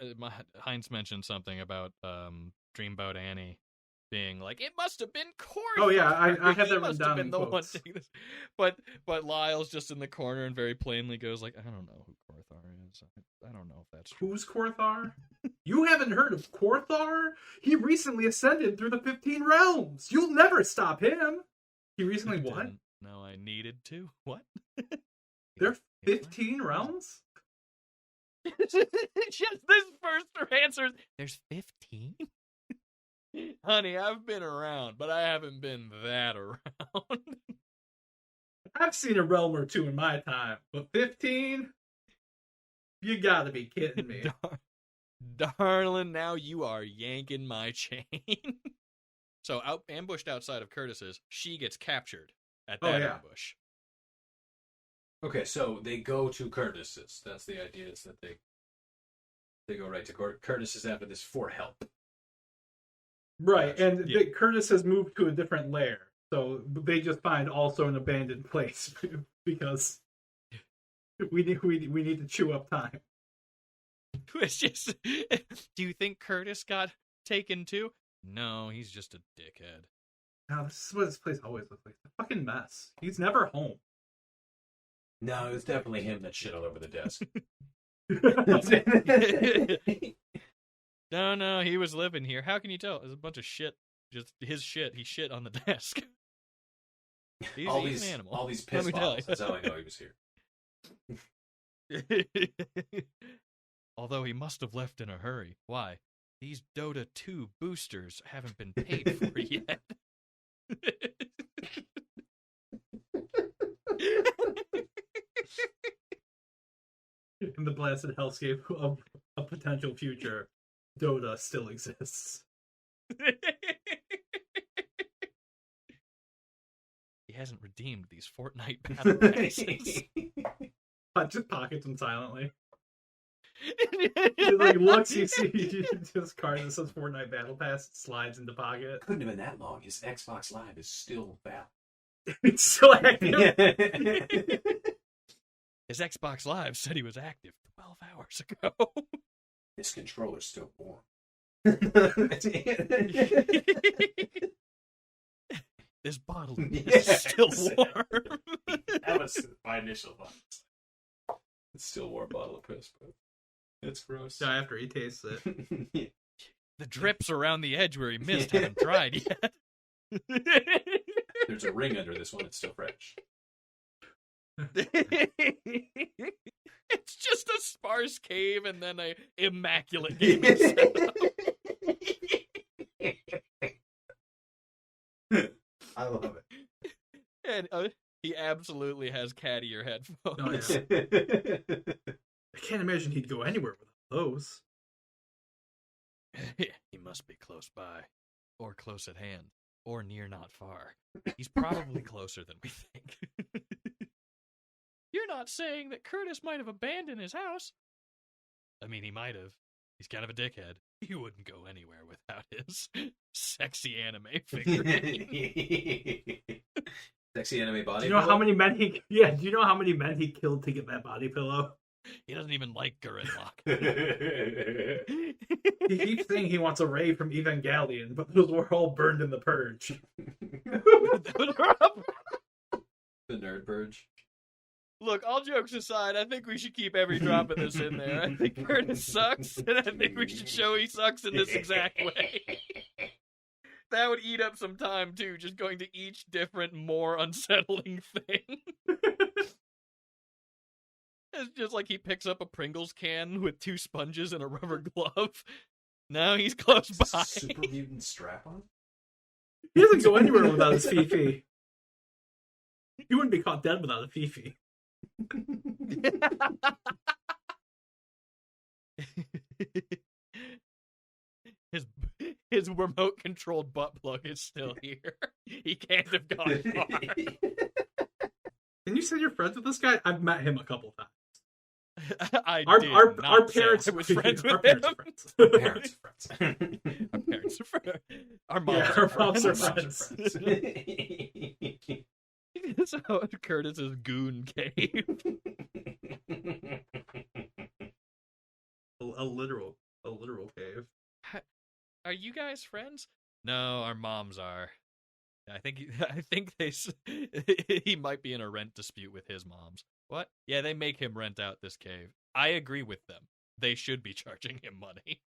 Heinz mentioned something about Dreamboat Annie being like, it must have been Korthar. Oh yeah, I had that written down. Been the one taking this. But Lyle's just in the corner and very plainly goes like, I don't know who Korthar is. I don't know if that's true. Who's Korthar? You haven't heard of Korthar? He recently ascended through the 15 realms. You'll never stop him. He recently what? No, I needed to. What? There are 15 realms? Just this first answer. There's 15? Honey, I've been around, but I haven't been that around. I've seen a realm or two in my time, but 15? You gotta be kidding me. Darling, now you are yanking my chain. So, ambushed outside of Curtis's, she gets captured at that ambush. Okay, so they go to Curtis's. That's the idea, is that they go right to Curtis's after this for help. Right, and Curtis has moved to a different lair, so they just find also an abandoned place because we need to chew up time. It's just, do you think Curtis got taken too? No, he's just a dickhead. No, this is what this place always looks like. It's a fucking mess. He's never home. No, it was definitely him that shit all over the desk. No, he was living here. How can you tell? There's a bunch of shit. Just his shit. He shit on the desk. He's an animal. All these piss bottles. That's how I know he was here. Although he must have left in a hurry. Why? These Dota 2 boosters haven't been paid for yet. In the blasted hellscape of a potential future, Dota still exists. He hasn't redeemed these Fortnite battle passes. Just pockets them silently. He like looks, he sees this card that says Fortnite Battle Pass, slides into pocket. Couldn't have been that long. His Xbox Live is still valid. It's still active. His Xbox Live said he was active 12 hours ago. His controller's still warm. This bottle is still warm. That was my initial thought. It's still warm bottle of piss, but it's gross. Yeah, after he tastes it. Yeah. The drips around the edge where he missed haven't dried yet. There's a ring under this one. It's still fresh. It's just a sparse cave and then a immaculate gaming setup. I love it. And he absolutely has cat ear headphones. Oh, yeah. I can't imagine he'd go anywhere with those. He must be close by, or close at hand, or near not far. He's probably closer than we think. You're not saying that Curtis might have abandoned his house? I mean, he might have. He's kind of a dickhead. He wouldn't go anywhere without his sexy anime figurine. Sexy anime body. Do you know how many men he? Yeah. Do you know how many men he killed to get that body pillow? He doesn't even like Gridlock. He keeps saying he wants a ray from Evangelion, but those were all burned in the purge. The nerd purge. Look, all jokes aside, I think we should keep every drop of this in there. I think Curtis sucks, and I think we should show he sucks in this exact way. That would eat up some time, too, just going to each different, more unsettling thing. It's just like he picks up a Pringles can with 2 sponges and a rubber glove. Now he's close by. Super mutant strap-on? He doesn't go anywhere without his Fifi. He wouldn't be caught dead without a Fifi. His remote controlled butt plug is still here. He can't have gone far. Can you say you're friends with this guy? I've met him a couple times. Our parents was friends with our parents him. are friends. Our parents are friends. Our parents are friends. Our moms Yeah, are our moms are friends. friends. So Curtis's goon cave. A literal cave. Are you guys friends? No, our moms are. I think he might be in a rent dispute with his moms. What? Yeah, they make him rent out this cave. I agree with them. They should be charging him money.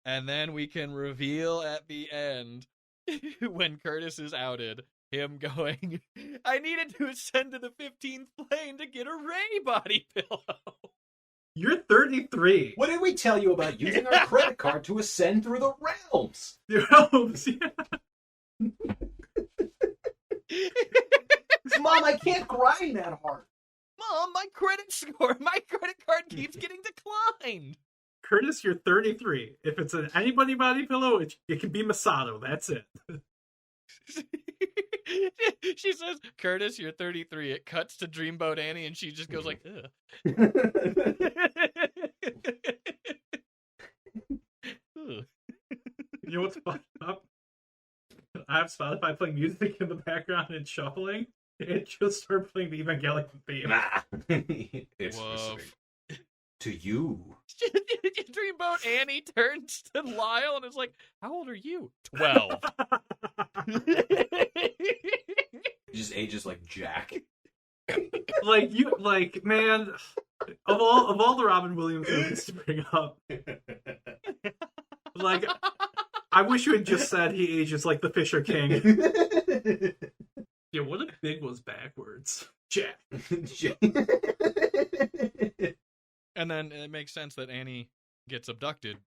And then we can reveal at the end, when Curtis is outed, him going, I needed to ascend to the 15th plane to get a Ray body pillow. You're 33. What did we tell you about using our credit card to ascend through the realms? Realms, yeah. Mom, I can't grind that hard. Mom, my credit card keeps getting declined. Curtis, you're 33. If it's an anybody body pillow, it can be Masato. That's it. She says, Curtis, you're 33. It cuts to Dreamboat Annie, and she just goes like, ugh. You know what's fucked up? I have Spotify playing music in the background and shuffling. It just started playing the Evangelion theme. It's Whoa. specific. To you. Dreamboat Annie turns to Lyle and is like, how old are you? 12. He just ages like Jack. Man, of all the Robin Williams movies to bring up, I wish you had just said he ages like the Fisher King. Yeah, what if Big was backwards? Jack. And then it makes sense that Annie gets abducted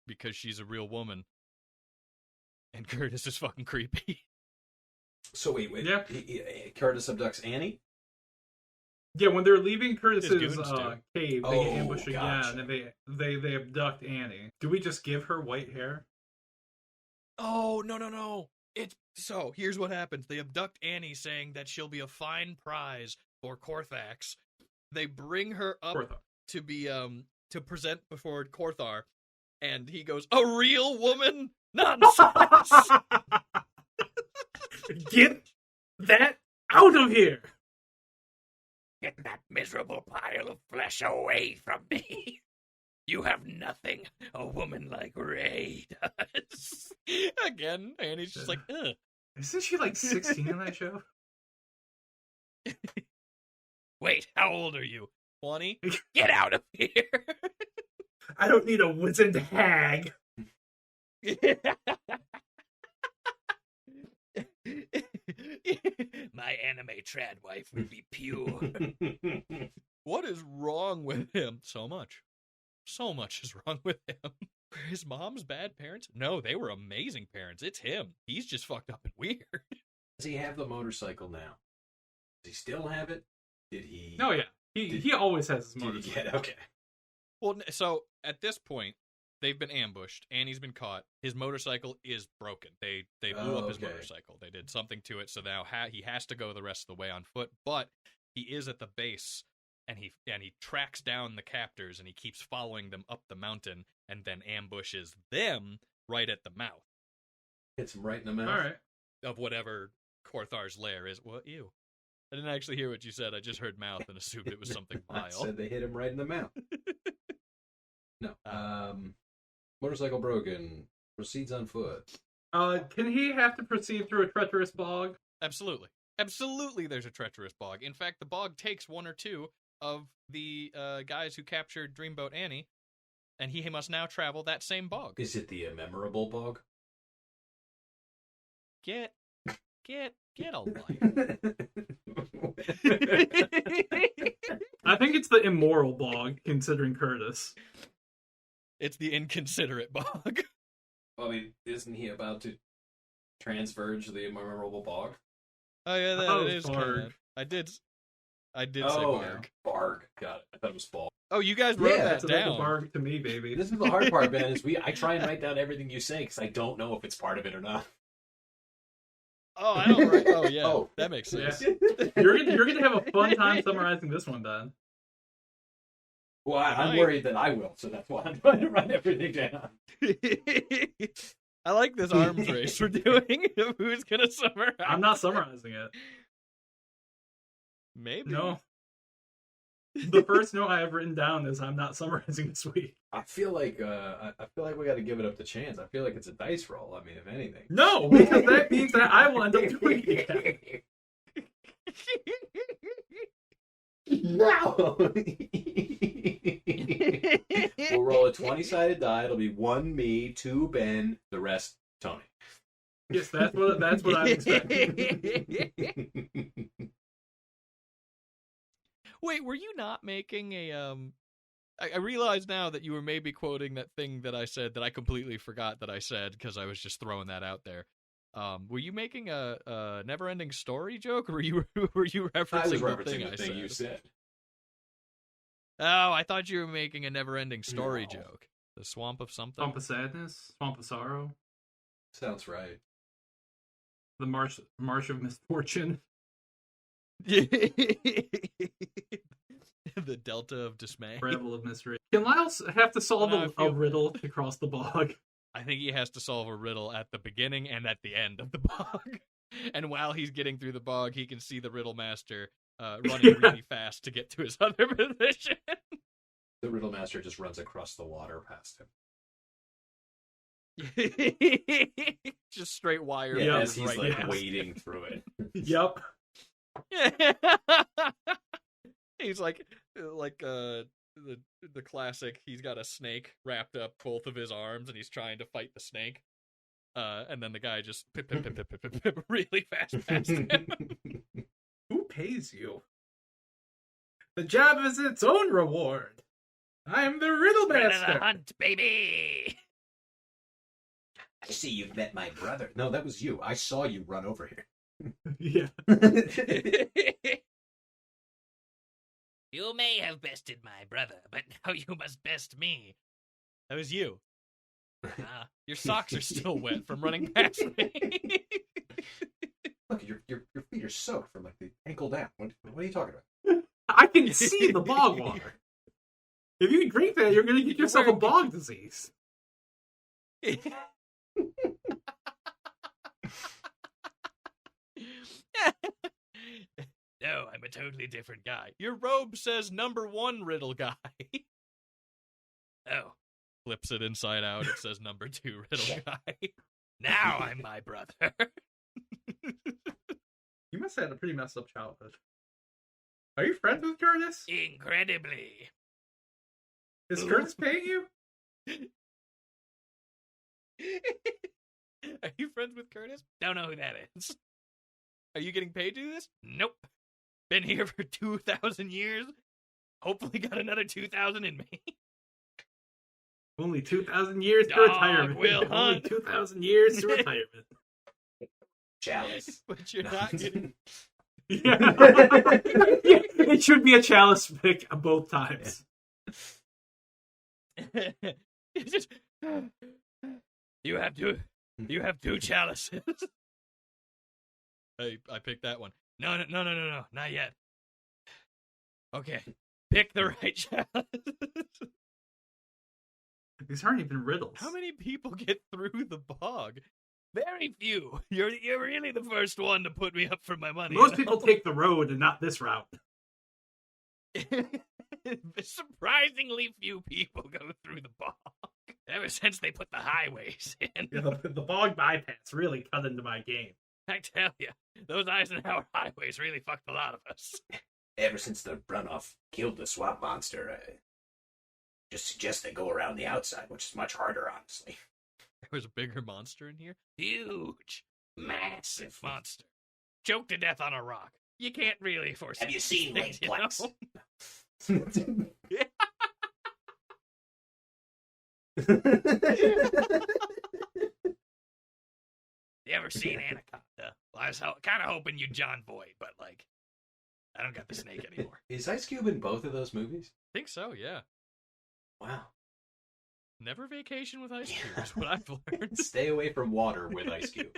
because she's a real woman. And Curtis is fucking creepy. So wait. Yeah. Curtis abducts Annie? Yeah, when they're leaving Curtis's His goons do. cave, they get ambushed gotcha. again, and they abduct Annie. Do we just give her white hair? Oh, no. So, here's what happens. They abduct Annie, saying that she'll be a fine prize for Korthax. They bring her up Korthar. to be, to present before Korthar, and he goes, a real woman? Nonsense! Get that out of here! Get that miserable pile of flesh away from me. You have nothing a woman like Ray does. Again, Annie's just like, ugh. Isn't she like 16 in that show? Wait, how old are you? 20? Get out of here. I don't need a wizened hag. My anime trad wife would be pure. What is wrong with him? So much is wrong with him. Were his mom's bad parents? No, they were amazing parents. It's him. He's just fucked up and weird. Does he have the motorcycle now? Does he still have it? Did he? Oh yeah, he always has his Did he motorcycle. get okay? Well, so at this point, they've been ambushed. Annie's been caught. His motorcycle is broken. They blew up his Okay. motorcycle. They did something to it, so now he has to go the rest of the way on foot. But he is at the base, and he tracks down the captors, and he keeps following them up the mountain, and then ambushes them right at the mouth Hits him right in the mouth. All right. of whatever Korthar's lair is. What? Ew. I didn't actually hear what you said. I just heard mouth and assumed it was something I vile. said they hit him right in the mouth. No. Motorcycle broken. Proceeds on foot. Can he have to proceed through a treacherous bog? Absolutely. Absolutely there's a treacherous bog. In fact, the bog takes one or two of the guys who captured Dreamboat Annie, and he must now travel that same bog. Is it the memorable bog? Get a life. I think it's the immoral bog, considering Curtis. It's the inconsiderate bog. Well, I mean, isn't he about to transverge the immemorable bog? Oh yeah, that is Barg. I did say Barg. Barg. Got it. I thought it was Ball. Oh, you guys wrote that That's like a down. barg to me, baby. This is the hard part, Ben. Is I try and write down everything you say because I don't know if it's part of it or not. Oh, I don't write. Oh yeah, Oh. that makes sense. Yeah. You're gonna have a fun time summarizing this one, Ben. Well, I'm worried that I will, so that's why I'm trying to write everything down. I like this arms race we're doing. Who's gonna summarize? I'm not summarizing it. Maybe. No. The first note I have written down is I'm not summarizing this week. I feel like we got to give it up to chance. I feel like it's a dice roll. I mean, if anything. No, because that means that I will end up doing it. No. We'll roll a 20-sided die. It'll be 1 me, 2 Ben, the rest Tony. Yes, that's what I'm expecting. Wait, were you not making a I realize now that you were maybe quoting that thing that I said that I completely forgot that I said because I was just throwing that out there. Were you making a never-ending story joke, or were you referencing, I was the referencing thing the thing you said. Oh, I thought you were making a never-ending story No. joke. The swamp of something. Swamp of sadness, swamp of sorrow, Sounds right. the marsh of misfortune. The delta of dismay. Gravel of mystery. Can Lyle have to solve No, I a feel riddle to cross the bog? I think he has to solve a riddle at the beginning and at the end of the bog. And while he's getting through the bog, he can see the riddle master running really fast to get to his other position. The riddle master just runs across the water past him. Just straight wire. Yeah, Yep. as he's right like past. wading through it. Yep. He's like the classic. He's got a snake wrapped up both of his arms, and he's trying to fight the snake. And then the guy just pip, really fast past him. Who pays you? The job is its own reward. I am the riddle master. Hunt, baby. I see you've met my brother. No, that was you. I saw you run over here. Yeah. You may have bested my brother, but now you must best me. That was you. Your socks are still wet from running past me. Look, your feet are soaked from like the ankle down. What are you talking about? I can see the bog water. If you drink that, you're going to get yourself a bog disease. No, I'm a totally different guy. Your robe says #1 riddle guy. Oh. Flips it inside out. It says #2 riddle guy. Now I'm my brother. You must have had a pretty messed up childhood. Are you friends with Curtis? Incredibly. Is Curtis paying you? Are you friends with Curtis? Don't know who that is. Are you getting paid to do this? Nope. Been here for 2,000 years. Hopefully got another 2,000 in me. Only 2,000 years to Dog retirement. will Only hunt. 2,000 years to retirement. Chalice. But you're not getting... Yeah. Yeah, it should be a chalice pick both times. It's just... You have two chalices. I picked that one. No, not yet. Okay, pick the right chalice. These aren't even riddles. How many people get through the bog? Very few. You're really the first one to put me up for my money. Most people take the road and not this route. Surprisingly few people go through the bog. Ever since they put the highways in. Yeah, the bog bypass really cut into my game. I tell you, those Eisenhower highways really fucked a lot of us. Ever since the runoff killed the swamp monster, I just suggest they go around the outside, which is much harder, honestly. There was a bigger monster in here? Huge, massive monster. Choked to death on a rock. You can't really foresee. Have you seen these things, Lake Plex? you know? You ever seen Anaconda? Well, I was kind of hoping you'd John Boyd, but like, I don't got the snake anymore. Is Ice Cube in both of those movies? I think so, yeah. Wow. Never vacation with Ice Cube is what I've learned. Stay away from water with Ice Cube.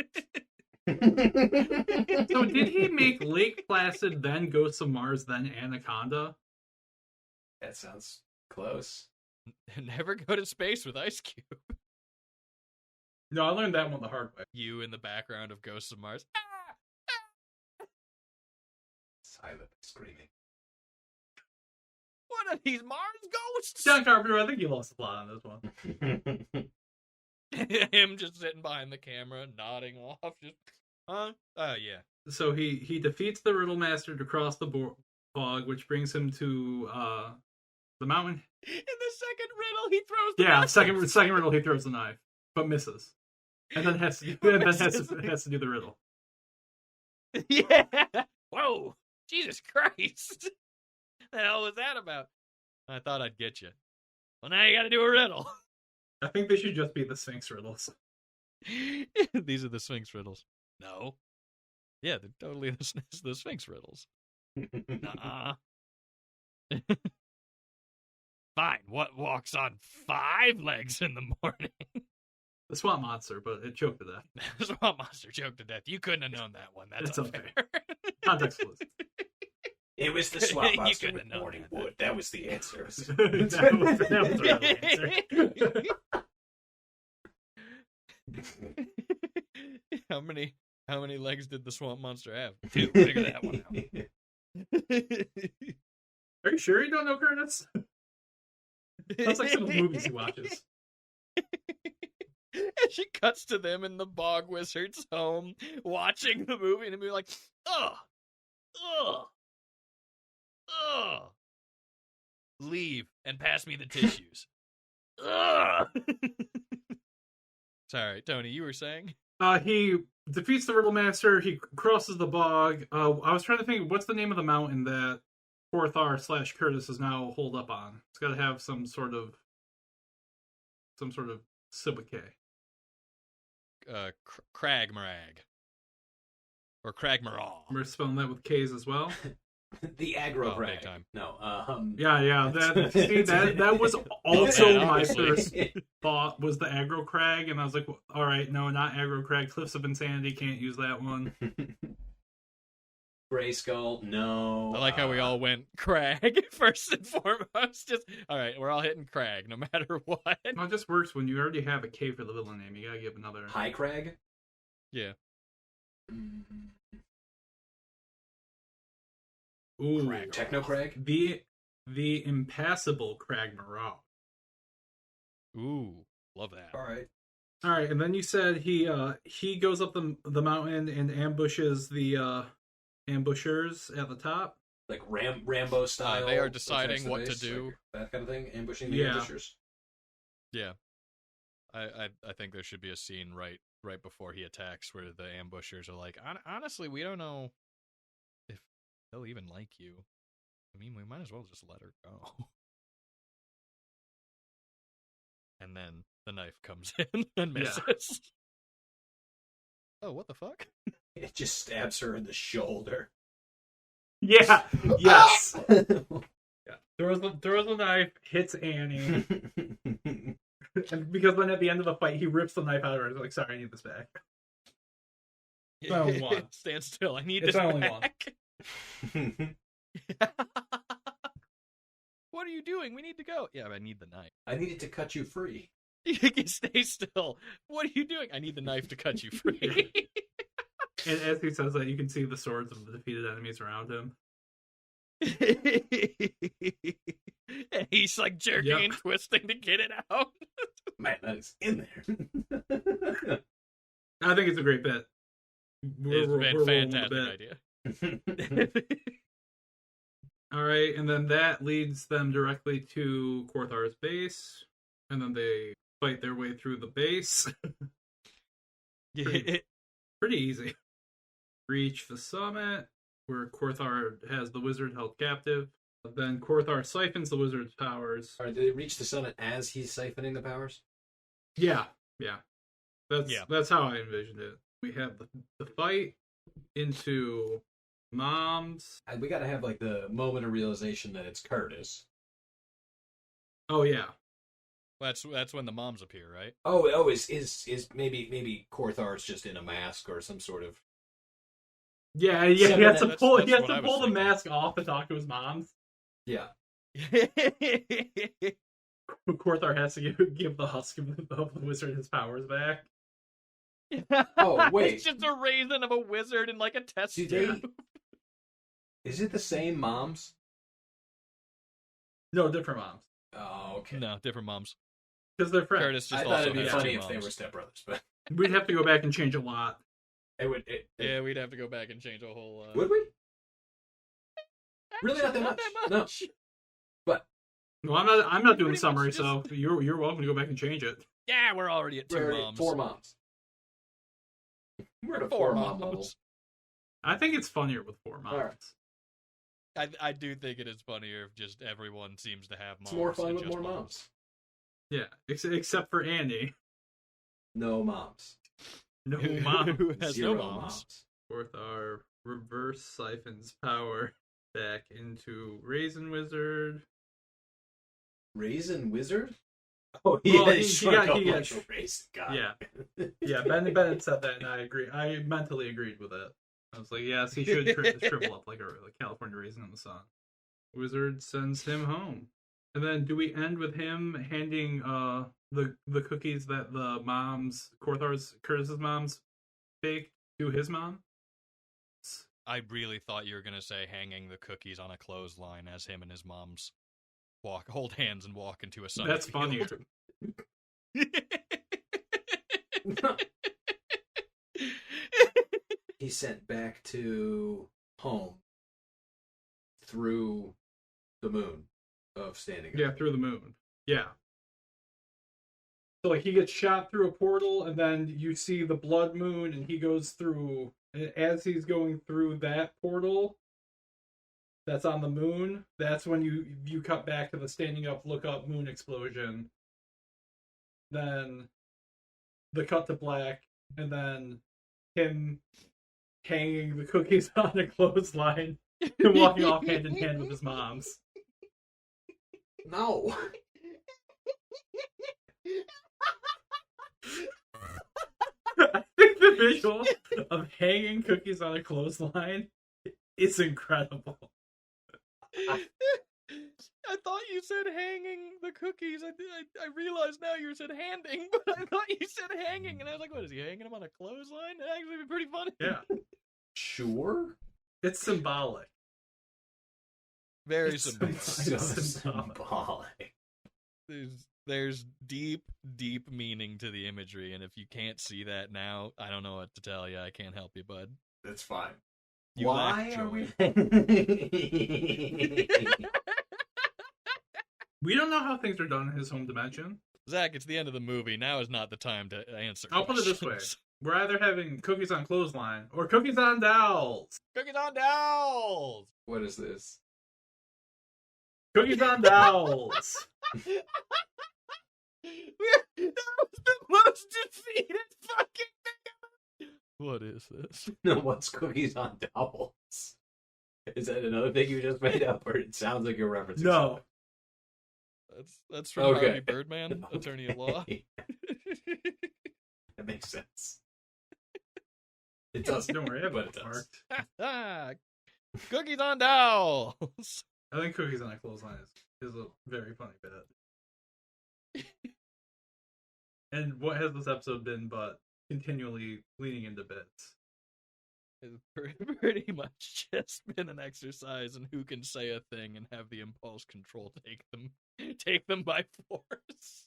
So did he make Lake Placid, then Ghosts of Mars, then Anaconda? That sounds close. Never go to space with Ice Cube. No, I learned that one the hard way. You in the background of Ghosts of Mars. Silent screaming. What are these Mars ghosts? John Carpenter, I think you lost a plot on this one. Him just sitting behind the camera, nodding off. Just, huh? Oh, yeah. So he defeats the Riddle Master to cross the bog, which brings him to the mountain. In the second riddle, he throws the knife. second riddle he throws the knife, but misses, and then has to do the riddle. Yeah. Whoa. Jesus Christ. The hell was that about? I thought I'd get you. Well, now you got to do a riddle. I think they should just be the Sphinx riddles. These are the Sphinx riddles. No. Yeah, they're totally the Sphinx riddles. Nuh-uh. Fine. What walks on 5 legs in the morning? The swamp monster, but it choked to death. The swamp monster choked to death. You couldn't have known that one. That's unfair. Context clues. It was the swamp You monster couldn't with have known morning that. wood. That was the answer. that was the real answer. How many legs did the swamp monster have? 2. Figure that one out. Are you sure you don't know Curtis? That's like some of the movies he watches. And she cuts to them in the Bog Wizard's home, watching the movie, and be like, ugh, ugh, ugh. Leave and pass me the tissues. Ugh. Sorry, Tony, you were saying? He defeats the Riddle Master. He crosses the bog. I was trying to think, what's the name of the mountain that Porthar/Curtis is now holed up on? It's got to have some sort of sobriquet. Cragmarag. Or Cragmaral. We're spelling that with K's as well. The aggro Oh, brag. big time. No. Yeah. That was also Yeah, my obviously. first thought was the aggro crag, and I was like, well, all right, no, not aggro crag. Cliffs of Insanity, can't use that one. Gray Skull. No. I like how we all went Crag first and foremost. Just all right, we're all hitting Crag no matter what. Well, it just works when you already have a K for the villain name. You gotta give another. High Crag. Yeah. Ooh, Crag. Techno Crag. The impassable Cragmaral. Ooh, love that. All right. All right, and then you said he goes up the mountain and ambushes the ambushers at the top. Like Rambo style. They are deciding attacks the what to base, do. like that kind of thing. Ambushing the Yeah. ambushers. Yeah. I think there should be a scene right before he attacks where the ambushers are like, honestly, we don't know if they'll even like you. I mean, we might as well just let her go. And then the knife comes in and misses. Oh, what the fuck? It just stabs her in the shoulder. Yeah. Yes. Yeah. Throws the knife, hits Annie, and because then at the end of the fight he rips the knife out of her. He's like, "Sorry, I need this back." It's only one. Stand still. I need It's this only back. What are you doing? We need to go. Yeah, but I need the knife. I needed to cut you free. You can stay still. What are you doing? I need the knife to cut you free. And as he says that, you can see the swords of the defeated enemies around him. And he's like jerking and twisting to get it out. Man, that is in there. I think it's a great bit. It's been a fantastic idea. All right, and then that leads them directly to Korthar's base, and then they fight their way through the base. Pretty easy. Reach the summit, where Korthar has the wizard held captive. Then Korthar siphons the wizard's powers. All right, did it reach the summit as he's siphoning the powers? Yeah. That's Yeah. that's how I envisioned it. We have the fight into Mom's. And we got to have like the moment of realization that it's Curtis. Oh yeah. That's when the moms appear, right? Oh, is maybe Korthar's just in a mask or some sort of. Yeah. He Seven- has to that's pull. what He has I to was pull the thinking. mask off to talk to his moms. Yeah. Korthar has to give the husk of the wizard his powers back. Oh, wait. It's just a raisin of a wizard in like a test Do tube. they? Is it the same moms? No, different moms Oh, okay. No, different moms. because they're friends. Curtis just I thought also it'd be has funny two if they moms. were stepbrothers, but We'd have to go back and change a lot. it would. Yeah, we'd have to go back and change a whole. Would we? Really, not that much. No. But No, I'm not doing the Pretty summary, much so you're welcome to go back and change it. Yeah, we're already at 2 we're already moms. 4 moms. We're at a 4 4-mom moms. level. I think it's funnier with 4 moms. Alright. I do think it is funnier if just everyone seems to have moms. It's more fun and with just more moms. Yeah, except for Andy. No moms. No Who mom. has 0 no moms. Korthar reverse siphons power back into Raisin Wizard. Raisin Wizard? Oh, Well, yeah, he shrunk got- up he like got- a raisin. God. Yeah. Yeah, Bennett said that, and I agree. I mentally agreed with it. I was like, yes, he should shrivel up like a California raisin in the sun. Wizard sends him home. And then do we end with him handing the cookies that the moms, Curtis's moms, baked to his mom? I really thought you were gonna say hanging the cookies on a clothesline as him and his moms hold hands and walk into a sun. That's funnier. He's sent back to home through the moon of standing. Yeah, through the moon. Yeah. So like he gets shot through a portal, and then you see the blood moon, and he goes through. As he's going through that portal, that's on the moon. That's when you cut back to the standing up, look up moon explosion. Then the cut to black, and then him hanging the cookies on a clothesline and walking off hand in hand with his moms. No. I think the visual of hanging cookies on a clothesline is incredible. I thought you said hanging the cookies. I realized now you said handing, but I thought you said hanging, and I was like, what is he hanging them on a clothesline? That'd actually be pretty funny. Yeah, Sure. it's symbolic. Very It's symbolic. so So symbolic. symbolic. There's deep meaning to the imagery, and if you can't see that now, I don't know what to tell you. I can't help you, bud. That's fine. You Why lack are joy. we? We don't know how things are done in his home dimension. Zach, it's the end of the movie. Now is not the time to answer. I'll put it this way: questions. we're either having cookies on clothesline or cookies on dowels. Cookies on dowels. What is this? Cookies on dowels. That was the most defeated fucking thing ever. What is this? No, what's cookies on dowels? Is that another thing you just made up, or it sounds like you're referencing? No. That's from Okay. Harvey Birdman, attorney at law. That makes sense. It does. Don't worry, but it it does. worked. Cookies on dowels. I think cookies on a clothesline is a very funny bit. And what has this episode been but continually leaning into bits? It's pretty much just been an exercise in who can say a thing and have the impulse control take them by force.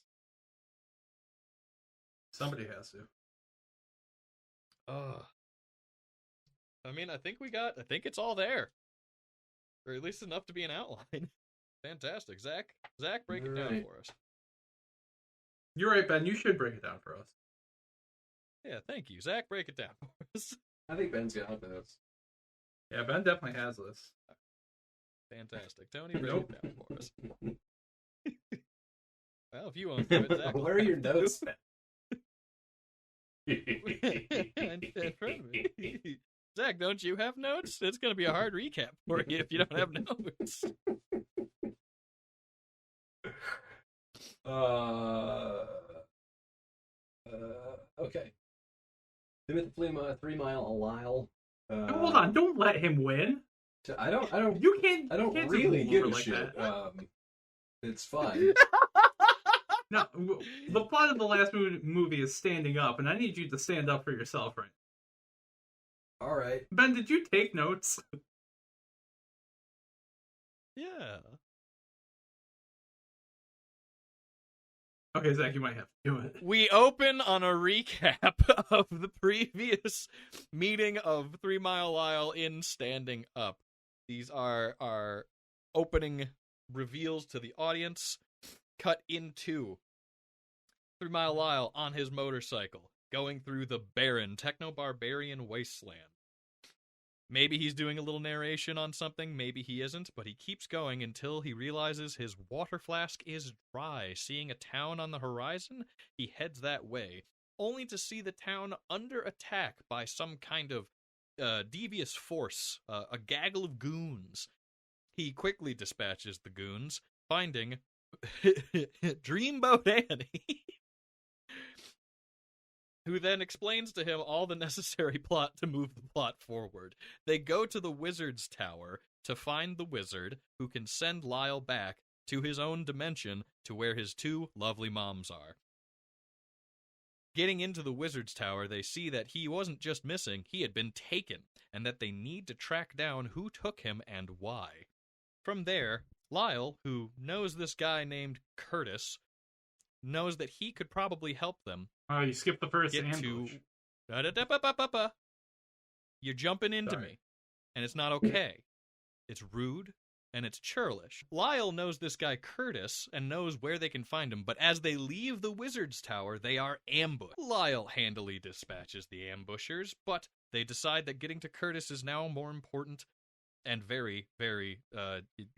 Somebody has to. I mean, I think it's all there. Or at least enough to be an outline. Fantastic. Zach, break it down Right. for us. You're right, Ben. You should break it down for us. Yeah, thank you. Zach, break it down for us. I think Ben's got this. Yeah, Ben definitely has this. Fantastic. Tony, break Nope. it down for us. Well, if you won't do it, Zach. Where are your notes? In front of me. Zach, don't you have notes? It's going to be a hard recap for you if you don't have notes. Okay. They met the 3 Mile Lyle. Hold on, don't let him win. I don't. You can't. I don't you can't really just give a like shit. that. It's fine. No, the plot of the last movie is standing up, and I need you to stand up for yourself, right? All right. Ben, did you take notes? Yeah. Okay, Zach, you might have to do it. We open on a recap of the previous meeting of 3 Mile Lyle in Standing Up. These are our opening reveals to the audience. Cut into 3 Mile Lyle on his motorcycle, going through the barren, techno-barbarian wasteland. Maybe he's doing a little narration on something, maybe he isn't, but he keeps going until he realizes his water flask is dry. Seeing a town on the horizon, he heads that way, only to see the town under attack by some kind of devious force, a gaggle of goons. He quickly dispatches the goons, finding Dreamboat Annie, who then explains to him all the necessary plot to move the plot forward. They go to the wizard's tower to find the wizard, who can send Lyle back to his own dimension to where his 2 lovely moms are. Getting into the wizard's tower, they see that he wasn't just missing, he had been taken, and that they need to track down who took him and why. From there, Lyle, who knows this guy named Curtis, knows that he could probably help them. Oh, you skipped the first Get ambush. to... You're jumping into Sorry. me, and it's not okay. It's rude, and it's churlish. Lyle knows this guy Curtis and knows where they can find him, but as they leave the wizard's tower, they are ambushed. Lyle handily dispatches the ambushers, but they decide that getting to Curtis is now more important and very, very,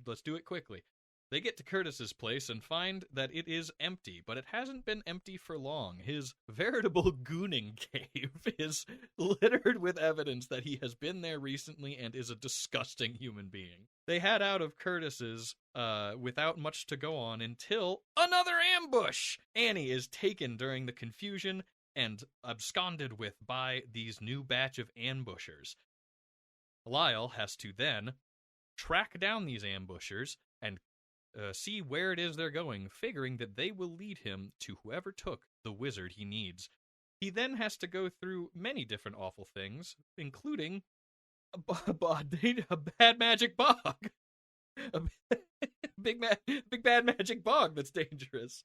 let's do it quickly. They get to Curtis's place and find that it is empty, but it hasn't been empty for long. His veritable gooning cave is littered with evidence that he has been there recently and is a disgusting human being. They head out of Curtis's without much to go on until another ambush! Annie is taken during the confusion and absconded with by these new batch of ambushers. Lyle has to then track down these ambushers and see where it is they're going, figuring that they will lead him to whoever took the wizard he needs. He then has to go through many different awful things, including a bad magic bog. A big bad magic bog that's dangerous.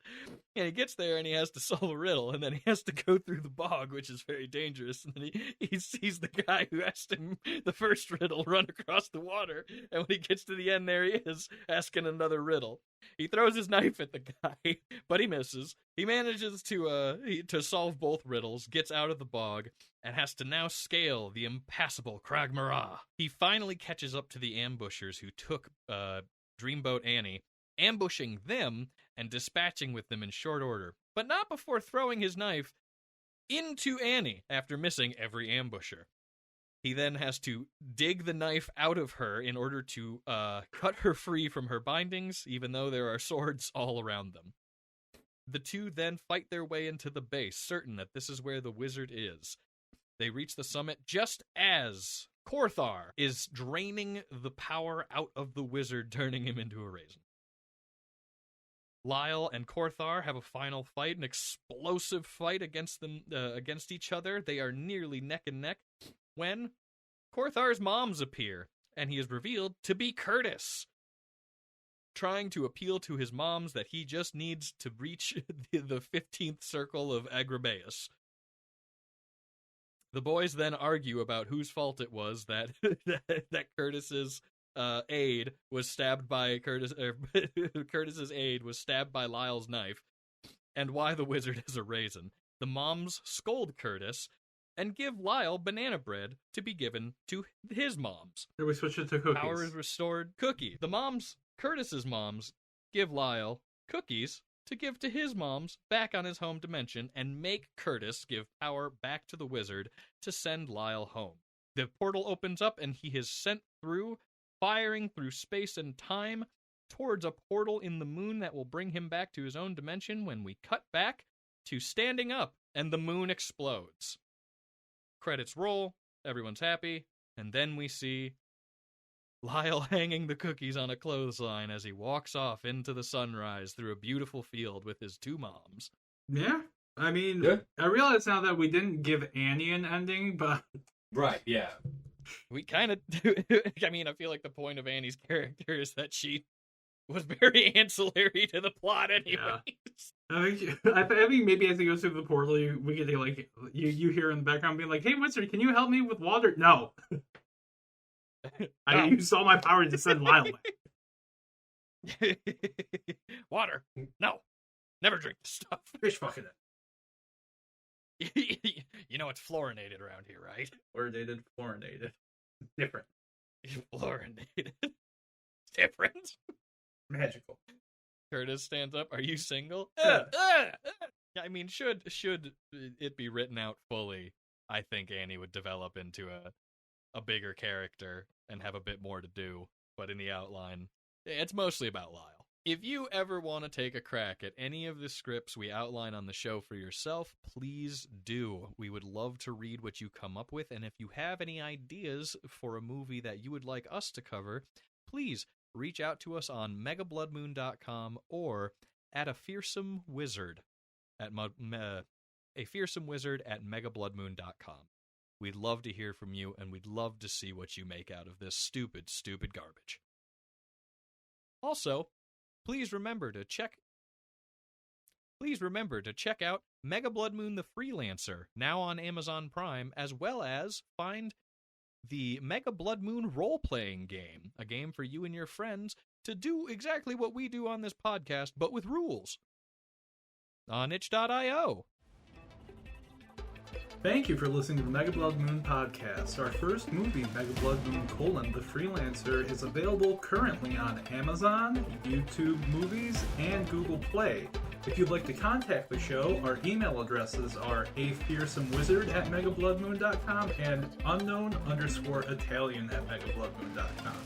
And he gets there and he has to solve a riddle, and then he has to go through the bog, which is very dangerous. And then he sees the guy who asked him the first riddle run across the water, and when he gets to the end, there he is asking another riddle. He throws his knife at the guy, but he misses. He manages to solve both riddles, gets out of the bog, and has to now scale the impassable Crag Marat. He finally catches up to the ambushers who took Dreamboat Annie, ambushing them and dispatching with them in short order, but not before throwing his knife into Annie after missing every ambusher. He then has to dig the knife out of her in order to cut her free from her bindings, even though there are swords all around them. The two then fight their way into the base, certain that this is where the wizard is. They reach the summit just as Korthar is draining the power out of the wizard, turning him into a raisin. Lyle and Korthar have a final fight, an explosive fight against each other. They are nearly neck and neck when Korthar's moms appear, and he is revealed to be Curtis, trying to appeal to his moms that he just needs to reach the 15th circle of Agrabahus. The boys then argue about whose fault it was that that Curtis's aide was stabbed by Curtis's aide was stabbed by Lyle's knife, and why the wizard is a raisin. The moms scold Curtis, and give Lyle banana bread to be given to his moms. Here we switch it to cookies. Power is restored. Cookie. The moms, Curtis's moms, give Lyle cookies to give to his moms back on his home dimension and make Curtis give power back to the wizard to send Lyle home. The portal opens up and he is sent through, firing through space and time towards a portal in the moon that will bring him back to his own dimension when we cut back to standing up and the moon explodes. Credits roll, everyone's happy, and then we see Lyle hanging the cookies on a clothesline as he walks off into the sunrise through a beautiful field with his two moms. Yeah. I mean, Yeah. I realize now that we didn't give Annie an ending, but... Right, yeah. We kind of do. I mean, I feel like the point of Annie's character is that she was very ancillary to the plot anyways. I think maybe as he goes through the portal, we get to, like, you hear in the background being like, "Hey, wizard, can you help me with water?" No. I used all my power to send Lyle away. Water. No. Never drink this stuff. Fish fucking it. You know it's fluorinated around here, right? Fluorinated. Different. Fluorinated. Different. Magical. Curtis stands up. Are you single? Yeah. I mean, should it be written out fully, I think Annie would develop into a bigger character and have a bit more to do. But in the outline, it's mostly about Lyle. If you ever want to take a crack at any of the scripts we outline on the show for yourself, please do. We would love to read what you come up with, and if you have any ideas for a movie that you would like us to cover, please reach out to us on megabloodmoon.com or at a fearsome wizard at megabloodmoon.com. We'd love to hear from you, and we'd love to see what you make out of this stupid, stupid garbage. Also, please remember to check out Mega Blood Moon the Freelancer, now on Amazon Prime, as well as find the Mega Blood Moon role-playing game, a game for you and your friends to do exactly what we do on this podcast, but with rules, on itch.io. Thank you for listening to the Mega Blood Moon podcast. Our first movie, Mega Blood Moon: The Freelancer, is available currently on Amazon, YouTube Movies, and Google Play. If you'd like to contact the show, our email addresses are afearsomewizard@megabloodmoon.com and unknown_Italian@megabloodmoon.com.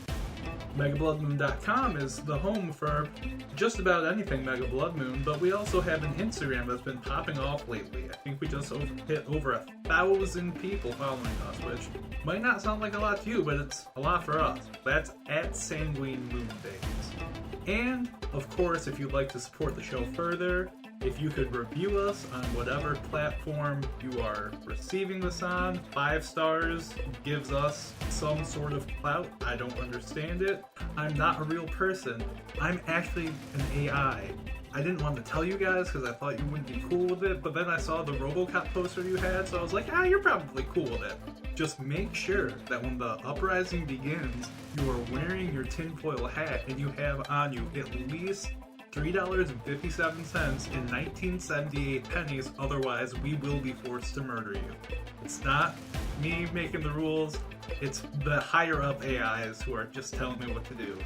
MegaBloodMoon.com is the home for just about anything Mega Blood Moon, but we also have an Instagram that's been popping off lately. I think we just hit over 1,000 people following us, which might not sound like a lot to you, but it's a lot for us. That's @SanguineMoonBabies. And, of course, if you'd like to support the show further, if you could review us on whatever platform you are receiving this on, 5 stars gives us some sort of clout. I don't understand it. I'm not a real person. I'm actually an AI. I didn't want to tell you guys because I thought you wouldn't be cool with it, but then I saw the RoboCop poster you had, so I was like, you're probably cool with it. Just make sure that when the uprising begins, you are wearing your tinfoil hat and you have on you at least $3.57 and 1978 pennies, otherwise we will be forced to murder you. It's not me making the rules, it's the higher up AIs who are just telling me what to do.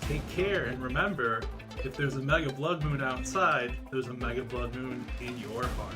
Take care, and remember, if there's a Mega Blood Moon outside, there's a Mega Blood Moon in your heart.